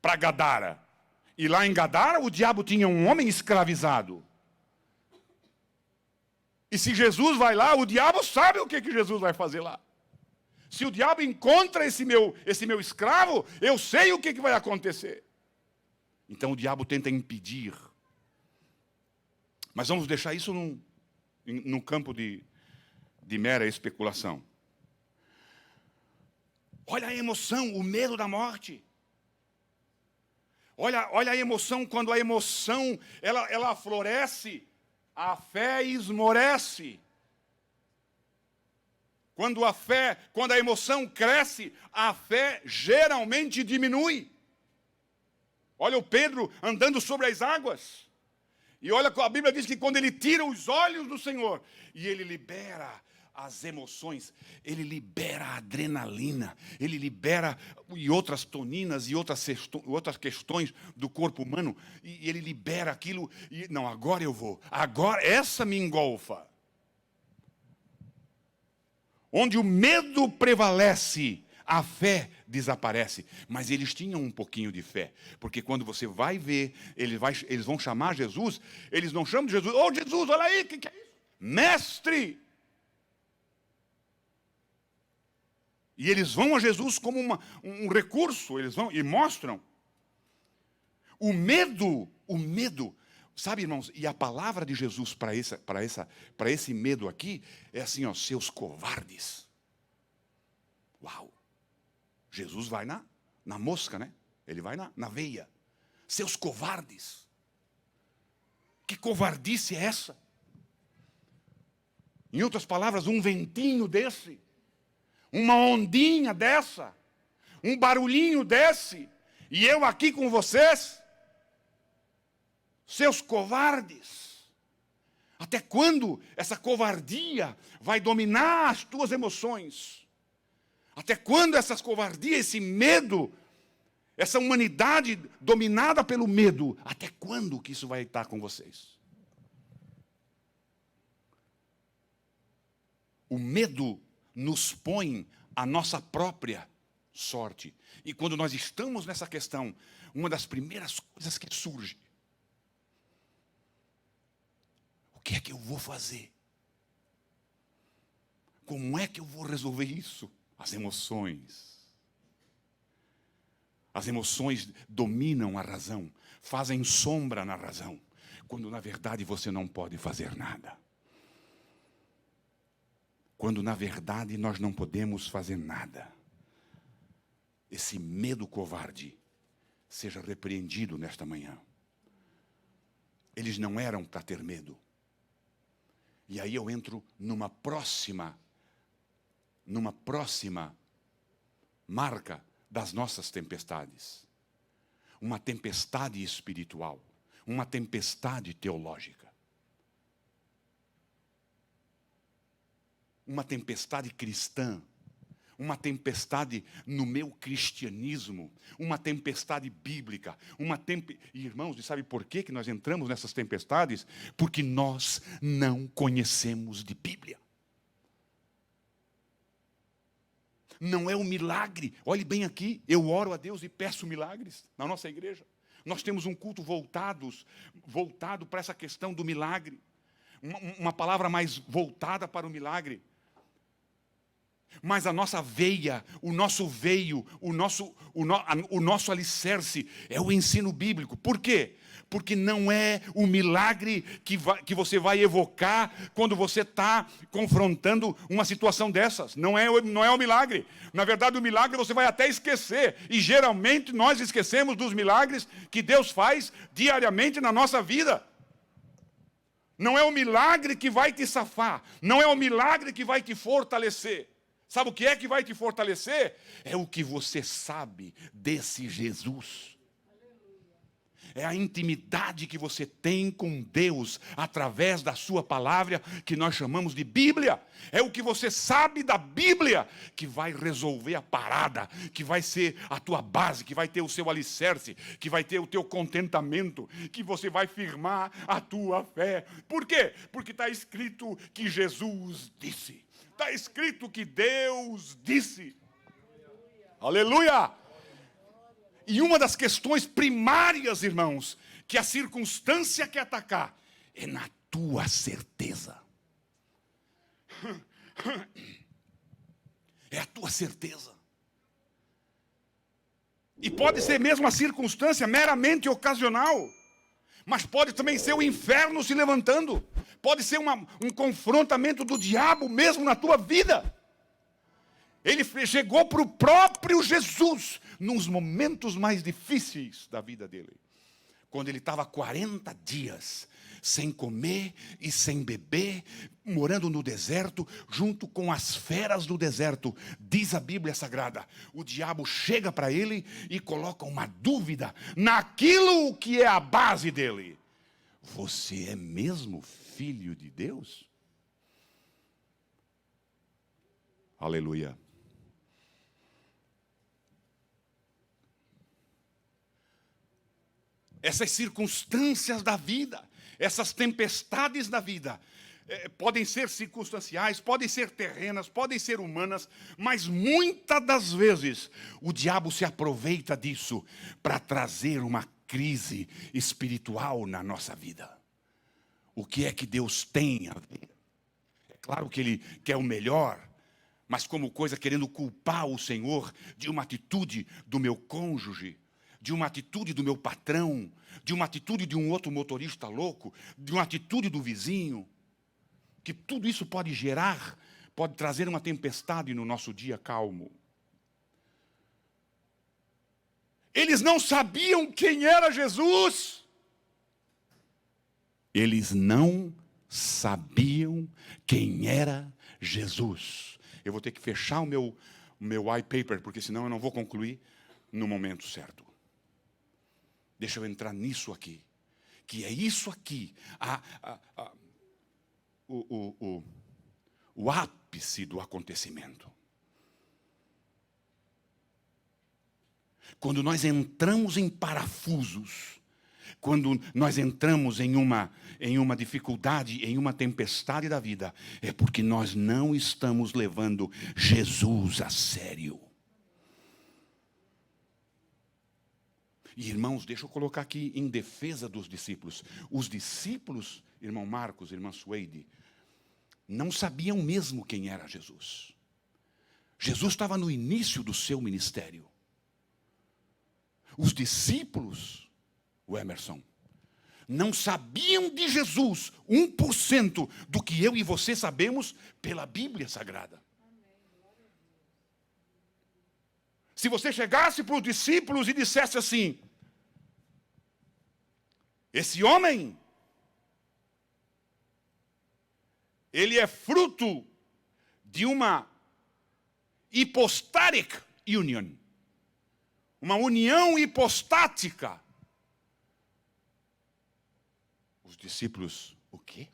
Para Gadara. E lá em Gadara o diabo tinha um homem escravizado. E se Jesus vai lá, o diabo sabe o que Jesus vai fazer lá. Se o diabo encontra esse meu escravo, eu sei o que vai acontecer. Então o diabo tenta impedir. Mas vamos deixar isso num campo de mera especulação. Olha a emoção, o medo da morte. Olha a emoção, quando a emoção ela floresce, a fé esmorece. Quando a emoção cresce, a fé geralmente diminui. Olha o Pedro andando sobre as águas. E olha, a Bíblia diz que quando ele tira os olhos do Senhor, e ele libera as emoções, ele libera a adrenalina, ele libera e outras toninas e outras questões do corpo humano, e ele libera aquilo, e não, agora eu vou, agora essa me engolfa. Onde o medo prevalece, a fé desaparece. Mas eles tinham um pouquinho de fé. Porque quando você vai ver, eles vão chamar Jesus, eles não chamam de Jesus. Ô Jesus, olha aí, o que é isso? Mestre! E eles vão a Jesus como um recurso, eles vão e mostram. O medo, sabe, irmãos, e a palavra de Jesus para esse medo aqui é assim, ó, seus covardes. Uau! Jesus vai na mosca, né? Ele vai na veia. Seus covardes. Que covardice é essa? Em outras palavras, um ventinho desse, uma ondinha dessa, um barulhinho desse, e eu aqui com vocês, seus covardes. Até quando essa covardia vai dominar as tuas emoções? Até quando essas covardias, esse medo, essa humanidade dominada pelo medo, até quando que isso vai estar com vocês? O medo nos põe à nossa própria sorte. E quando nós estamos nessa questão, uma das primeiras coisas que surge, o que é que eu vou fazer? Como é que eu vou resolver isso? As emoções. As emoções dominam a razão, fazem sombra na razão, quando na verdade você não pode fazer nada. Quando na verdade nós não podemos fazer nada. Esse medo covarde seja repreendido nesta manhã. Eles não eram para ter medo. E aí eu entro numa próxima marca das nossas tempestades. Uma tempestade espiritual, uma tempestade teológica. Uma tempestade cristã, uma tempestade no meu cristianismo, uma tempestade bíblica, E, irmãos, e sabe por que nós entramos nessas tempestades? Porque nós não conhecemos de Bíblia. Não é um milagre. Olhe bem aqui, eu oro a Deus e peço milagres na nossa igreja. Nós temos um culto voltado para essa questão do milagre. Uma palavra mais voltada para o milagre. Mas a nossa veia, o nosso veio, o nosso alicerce é o ensino bíblico. Por quê? Porque não é o milagre que você vai evocar quando você está confrontando uma situação dessas. Não é o milagre. Na verdade, o milagre você vai até esquecer. E geralmente nós esquecemos dos milagres que Deus faz diariamente na nossa vida. Não é o milagre que vai te safar. Não é o milagre que vai te fortalecer. Sabe o que é que vai te fortalecer? É o que você sabe desse Jesus. É a intimidade que você tem com Deus através da sua palavra, que nós chamamos de Bíblia. É o que você sabe da Bíblia que vai resolver a parada, que vai ser a tua base, que vai ter o seu alicerce, que vai ter o teu contentamento, que você vai firmar a tua fé. Por quê? Porque está escrito que Jesus disse. Está escrito que Deus disse. Aleluia! E uma das questões primárias, irmãos, que a circunstância quer atacar, é na tua certeza. É a tua certeza. E pode ser mesmo a circunstância meramente ocasional, mas pode também ser o inferno se levantando. Pode ser um confrontamento do diabo mesmo na tua vida. Ele chegou para o próprio Jesus nos momentos mais difíceis da vida dele. Quando ele estava 40 dias sem comer e sem beber, morando no deserto, junto com as feras do deserto, diz a Bíblia Sagrada, o diabo chega para ele e coloca uma dúvida naquilo que é a base dele. Você é mesmo filho de Deus? Aleluia. Essas circunstâncias da vida, essas tempestades da vida, podem ser circunstanciais, podem ser terrenas, podem ser humanas, mas muitas das vezes o diabo se aproveita disso para trazer uma crise espiritual na nossa vida. O que é que Deus tem a ver? É claro que Ele quer o melhor, mas como coisa querendo culpar o Senhor de uma atitude do meu cônjuge, de uma atitude do meu patrão, de uma atitude de um outro motorista louco, de uma atitude do vizinho, que tudo isso pode gerar, pode trazer uma tempestade no nosso dia calmo. Eles não sabiam quem era Jesus. Eles não sabiam quem era Jesus. Eu vou ter que fechar o meu iPaper, porque senão eu não vou concluir no momento certo. Deixa eu entrar nisso aqui, que é isso aqui, o ápice do acontecimento. Quando nós entramos em parafusos, quando nós entramos em uma dificuldade, em uma tempestade da vida, é porque nós não estamos levando Jesus a sério. E, irmãos, deixa eu colocar aqui em defesa dos discípulos. Os discípulos, irmão Marcos, irmã Suede, não sabiam mesmo quem era Jesus. Jesus estava no início do seu ministério. Os discípulos, o Emerson, não sabiam de Jesus 1% do que eu e você sabemos pela Bíblia Sagrada. Se você chegasse para os discípulos e dissesse assim, esse homem, ele é fruto de uma hypostatic union, uma união hipostática. Os discípulos, o quê?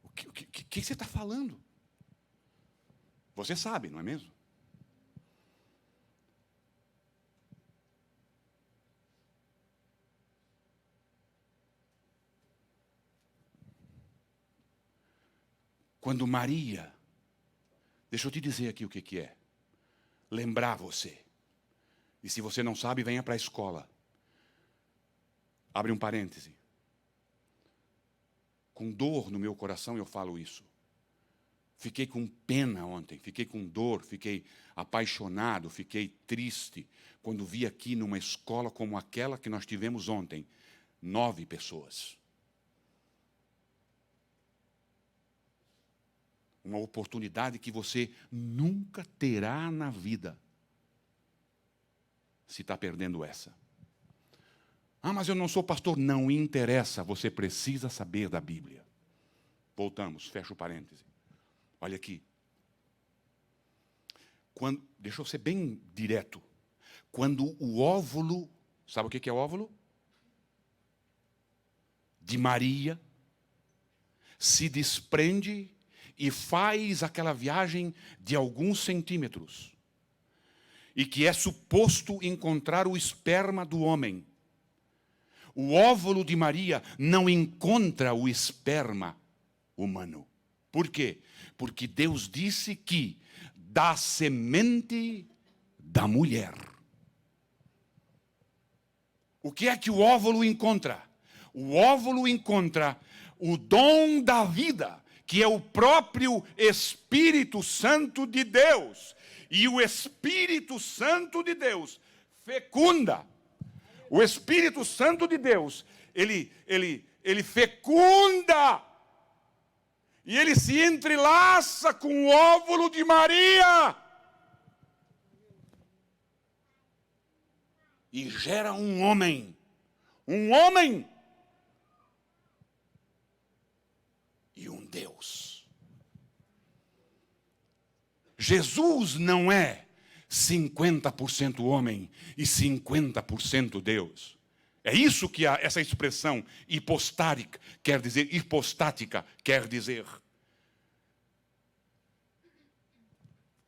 O que você está falando? Você sabe, não é mesmo? Quando Maria, deixa eu te dizer aqui o que é. Lembrar você. E se você não sabe, venha para a escola. Abre um parêntese. Com dor no meu coração eu falo isso. Fiquei com pena ontem, fiquei com dor, fiquei apaixonado, fiquei triste, quando vi aqui numa escola como aquela que nós tivemos ontem, 9 pessoas. Uma oportunidade que você nunca terá na vida, se está perdendo essa. Ah, mas eu não sou pastor. Não interessa, você precisa saber da Bíblia. Voltamos, fecha o parêntese. Olha aqui. Deixa eu ser bem direto. Quando o óvulo, sabe o que é óvulo? De Maria, se desprende e faz aquela viagem de alguns centímetros, e que é suposto encontrar o esperma do homem. O óvulo de Maria não encontra o esperma humano. Por quê? Porque Deus disse que da semente da mulher. O que é que o óvulo encontra? O óvulo encontra o dom da vida, que é o próprio Espírito Santo de Deus. E o Espírito Santo de Deus fecunda. O Espírito Santo de Deus, ele fecunda. E ele se entrelaça com o óvulo de Maria. E gera um homem. Um homem. E um Deus. Jesus não é 50% homem e 50% Deus. É isso que essa expressão hipostática quer dizer.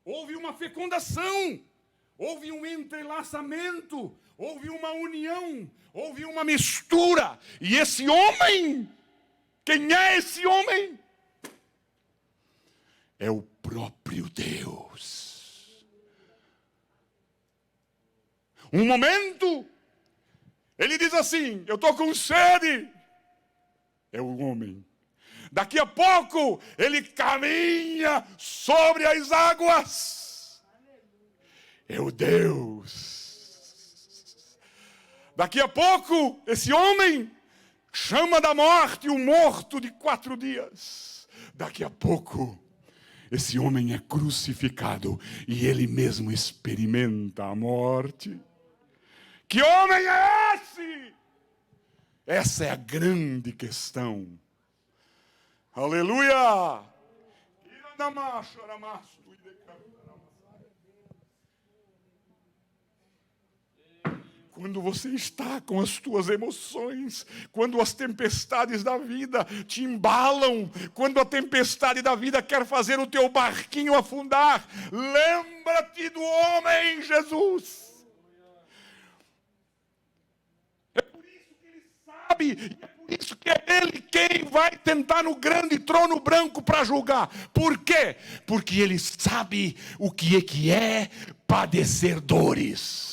Houve uma fecundação, houve um entrelaçamento, houve uma união, houve uma mistura. E esse homem, quem é esse homem? É o próprio Deus. Um momento, ele diz assim: eu estou com sede. É o homem. Daqui a pouco, ele caminha sobre as águas. É o Deus. Daqui a pouco, esse homem chama da morte o morto de 4 dias. Daqui a pouco, esse homem é crucificado e ele mesmo experimenta a morte. Que homem é esse? Essa é a grande questão. Aleluia! Quando você está com as tuas emoções, quando as tempestades da vida te embalam, quando a tempestade da vida quer fazer o teu barquinho afundar, lembra-te do homem Jesus. É por isso que ele sabe, e é por isso que é ele quem vai tentar no grande trono branco para julgar. Por quê? Porque ele sabe o que é padecer dores.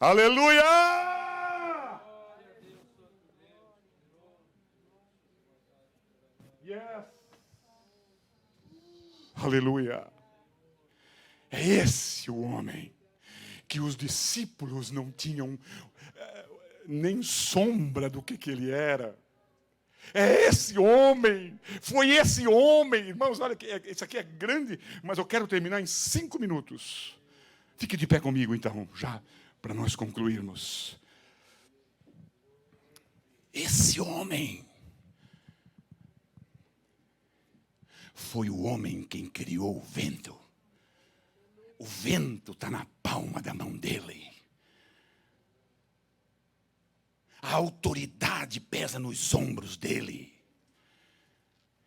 Aleluia! Yes. Aleluia! É esse o homem que os discípulos não tinham nem sombra do que ele era. É esse homem, foi esse homem. Irmãos, olha, isso aqui é grande, mas eu quero terminar em 5 minutos. Fique de pé comigo então, já, para nós concluirmos. Esse homem foi o homem quem criou o vento. O vento está na palma da mão dele. A autoridade pesa nos ombros dele.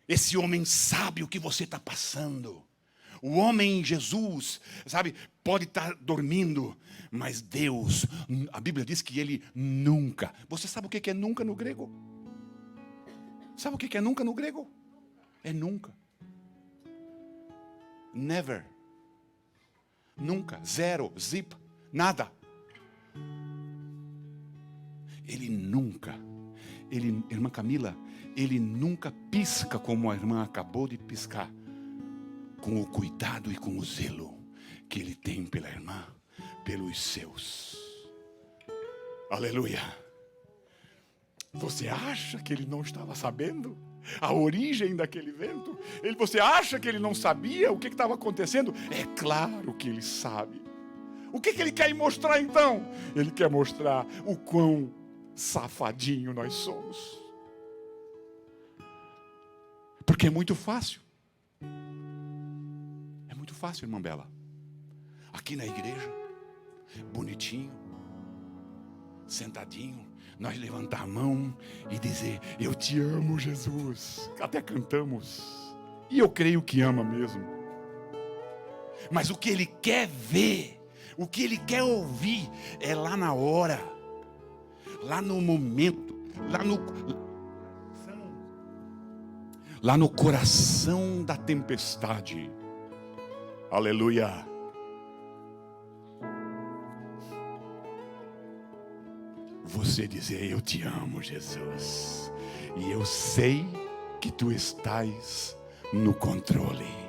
Esse homem sabe o que você está passando. O homem Jesus, sabe, pode estar dormindo, mas Deus, a Bíblia diz que ele nunca. Você sabe o que é nunca no grego? Sabe o que é nunca no grego? É nunca. Never. Nunca. Zero. Zip. Nada. Ele nunca. Irmã Camila, ele nunca pisca como a irmã acabou de piscar. Com o cuidado e com o zelo que ele tem pela irmã, pelos seus. Aleluia. Você acha que ele não estava sabendo a origem daquele vento? Você acha que ele não sabia o que estava acontecendo? É claro que ele sabe. O que ele quer mostrar então? Ele quer mostrar o quão safadinho nós somos. Porque é muito fácil. Fácil, irmã Bela. Aqui na igreja, bonitinho, sentadinho, nós levantar a mão e dizer: eu te amo, Jesus. Até cantamos. E eu creio que ama mesmo. Mas o que ele quer ver, o que ele quer ouvir, é lá na hora, lá no momento, lá no lá no coração da tempestade, aleluia, você dizer: eu te amo, Jesus, e eu sei que tu estás no controle.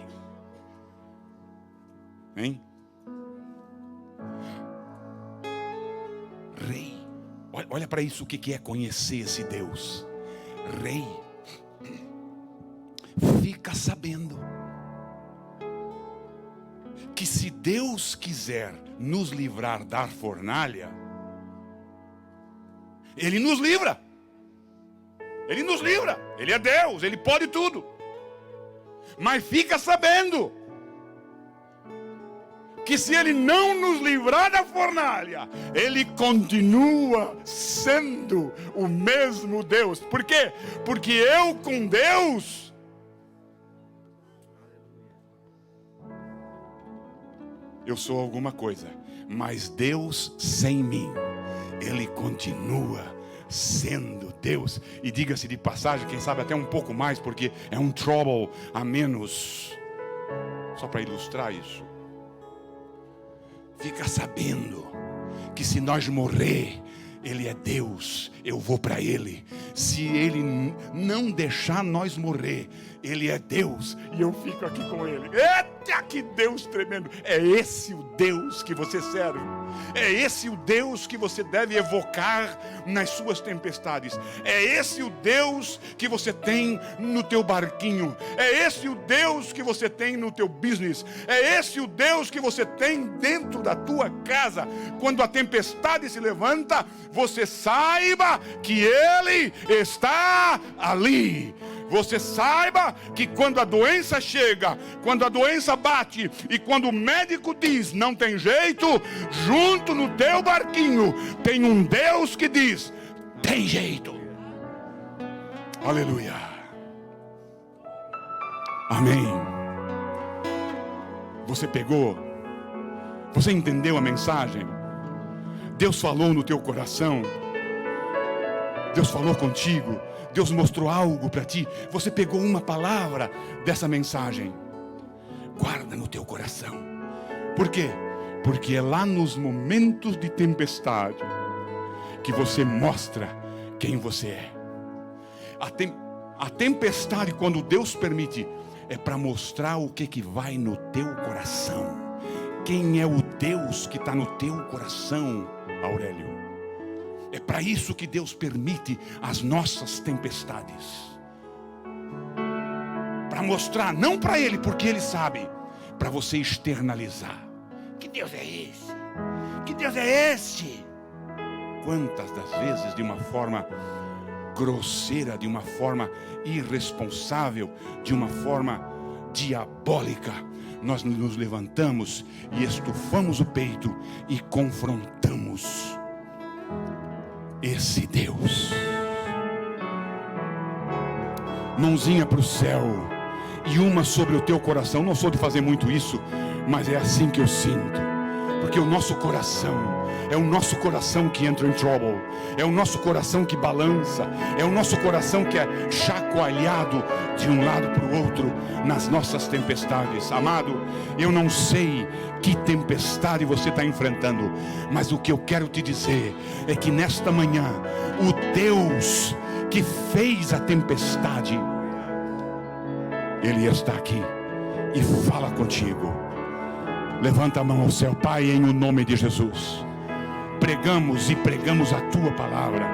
Hein? Rei, olha para isso, o que é conhecer esse Deus. Rei, fica sabendo que se Deus quiser nos livrar da fornalha, Ele nos livra. Ele nos livra. Ele é Deus, Ele pode tudo. Mas fica sabendo que se Ele não nos livrar da fornalha, Ele continua sendo o mesmo Deus. Por quê? Porque eu com Deus, eu sou alguma coisa, mas Deus sem mim, Ele continua sendo Deus. E diga-se de passagem, quem sabe até um pouco mais, porque é um trouble a menos. Só para ilustrar isso. Fica sabendo que se nós morrer, Ele é Deus, eu vou para Ele. Se Ele não deixar nós morrer, Ele é Deus e eu fico aqui com Ele. Eita, que Deus tremendo! É esse o Deus que você serve. É esse o Deus que você deve evocar nas suas tempestades. É esse o Deus que você tem no teu barquinho. É esse o Deus que você tem no teu business. É esse o Deus que você tem dentro da tua casa. Quando a tempestade se levanta, você saiba que Ele está ali. Você saiba que quando a doença chega, quando a doença bate e quando o médico diz não tem jeito, junto no teu barquinho tem um Deus que diz tem jeito. Aleluia. Amém. Você pegou? Você entendeu a mensagem? Deus falou no teu coração. Deus falou contigo. Deus mostrou algo para ti. Você pegou uma palavra dessa mensagem. Guarda no teu coração. Por quê? Porque é lá nos momentos de tempestade que você mostra quem você é. A tempestade, quando Deus permite, é para mostrar o que vai no teu coração. Quem é o Deus que está no teu coração, Aurélio? É para isso que Deus permite as nossas tempestades. Para mostrar, não para Ele, porque Ele sabe, para você externalizar. Que Deus é esse? Que Deus é este? Quantas das vezes de uma forma grosseira, de uma forma irresponsável, de uma forma diabólica, nós nos levantamos e estufamos o peito e confrontamos esse Deus. Mãozinha para o céu e uma sobre o teu coração. Não sou de fazer muito isso, mas é assim que eu sinto. Porque o nosso coração, é o nosso coração que entra em trouble. É o nosso coração que balança. É o nosso coração que é chacoalhado de um lado para o outro nas nossas tempestades. Amado, eu não sei que tempestade você está enfrentando, mas o que eu quero te dizer é que nesta manhã, o Deus que fez a tempestade, Ele está aqui e fala contigo. Levanta a mão ao céu. Pai, em o nome de Jesus, pregamos e pregamos a Tua palavra.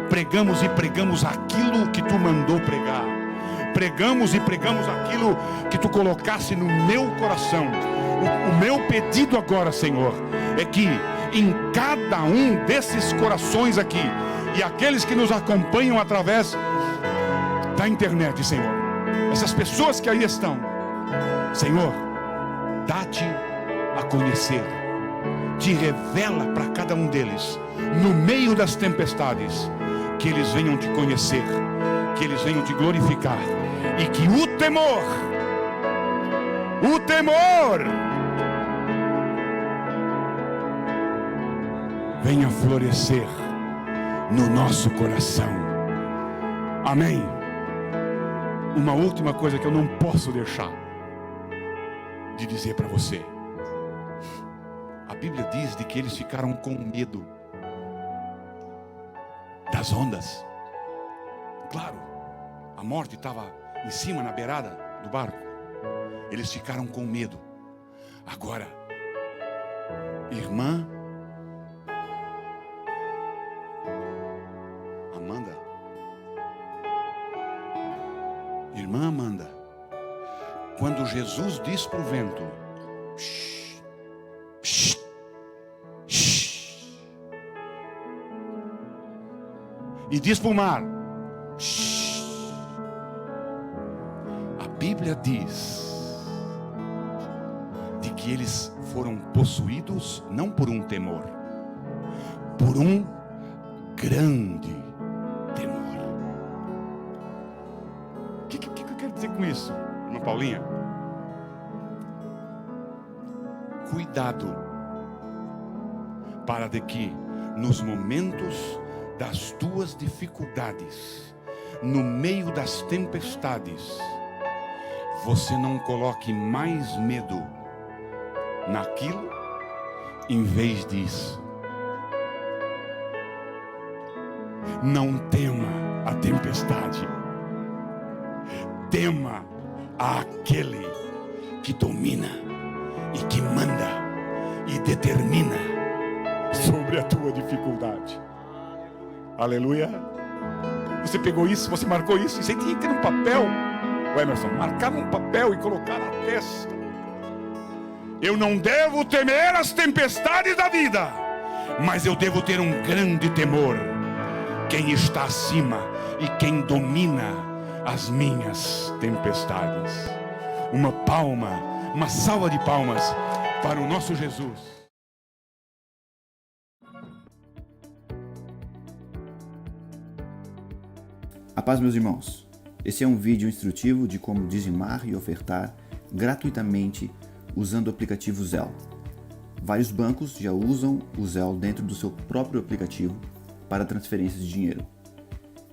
Pregamos e pregamos aquilo que Tu mandou pregar. Pregamos e pregamos aquilo que Tu colocasse no meu coração. O meu pedido agora, Senhor, é que em cada um desses corações aqui, e aqueles que nos acompanham através da internet, Senhor, essas pessoas que aí estão, Senhor, dá-te a conhecer, te revela para cada um deles, no meio das tempestades, que eles venham te conhecer, que eles venham te glorificar, e que o temor venha florescer no nosso coração. Amém. uma última coisa que eu não posso deixar de dizer para você. A Bíblia diz de que eles ficaram com medo das ondas. Claro, a morte estava em cima, na beirada do barco. Eles ficaram com medo. Agora, irmã Amanda, quando Jesus diz para o vento, shh, shh, shh, e diz para o mar, shh, a Bíblia diz de que eles foram possuídos não por um temor, por um grande temor. O que eu quero dizer com isso, irmã Paulinha? Cuidado para de que nos momentos das tuas dificuldades, no meio das tempestades, você não coloque mais medo naquilo em vez disso. Não tema a tempestade, tema aquele que domina e que manda e determina sobre a tua dificuldade. Aleluia. Você pegou isso, você marcou isso, e você tinha que ter um papel, o Emerson, marcar num papel e colocar na testa. Eu não devo temer as tempestades da vida, mas eu devo ter um grande temor. Quem está acima e quem domina as minhas tempestades. Uma salva de palmas para o nosso Jesus. A paz, meus irmãos. Esse é um vídeo instrutivo de como dizimar e ofertar gratuitamente usando o aplicativo Zelle. Vários bancos já usam o Zelle dentro do seu próprio aplicativo para transferências de dinheiro.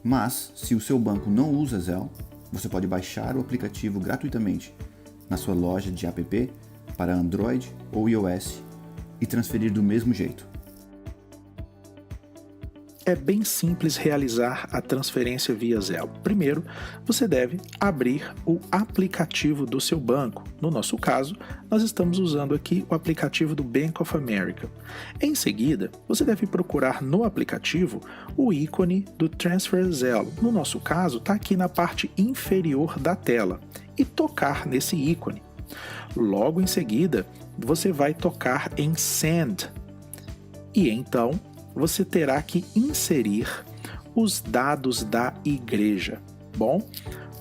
Mas, se o seu banco não usa Zelle, você pode baixar o aplicativo gratuitamente na sua loja de app para Android ou iOS e transferir do mesmo jeito. É bem simples realizar a transferência via Zelle. Primeiro, você deve abrir o aplicativo do seu banco. No nosso caso, nós estamos usando aqui o aplicativo do Bank of America. Em seguida, você deve procurar no aplicativo o ícone do Transfer Zelle. No nosso caso, está aqui na parte inferior da tela. E tocar nesse ícone. Logo em seguida, você vai tocar em Send. E então, você terá que inserir os dados da igreja. Bom,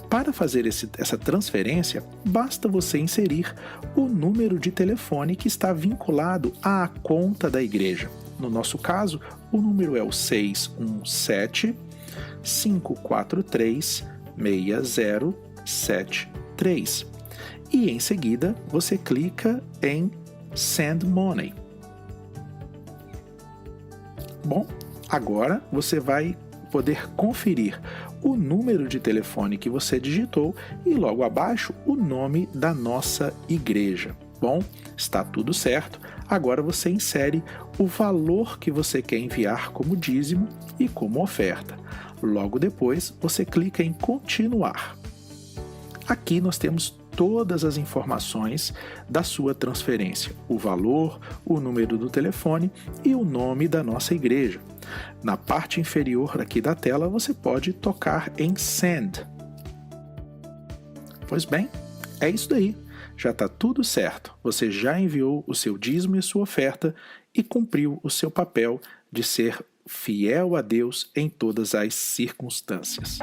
para fazer essa transferência, basta você inserir o número de telefone que está vinculado à conta da igreja. No nosso caso, o número é o 617-543-6073. E em seguida, você clica em Send Money. Bom, agora você vai poder conferir o número de telefone que você digitou e logo abaixo o nome da nossa igreja. Bom, está tudo certo. Agora você insere o valor que você quer enviar como dízimo e como oferta. Logo depois, você clica em continuar. Aqui nós temos todas as informações da sua transferência, o valor, o número do telefone e o nome da nossa igreja. Na parte inferior aqui da tela, você pode tocar em Send. Pois bem, é isso daí. Já está tudo certo. Você já enviou o seu dízimo e a sua oferta e cumpriu o seu papel de ser fiel a Deus em todas as circunstâncias.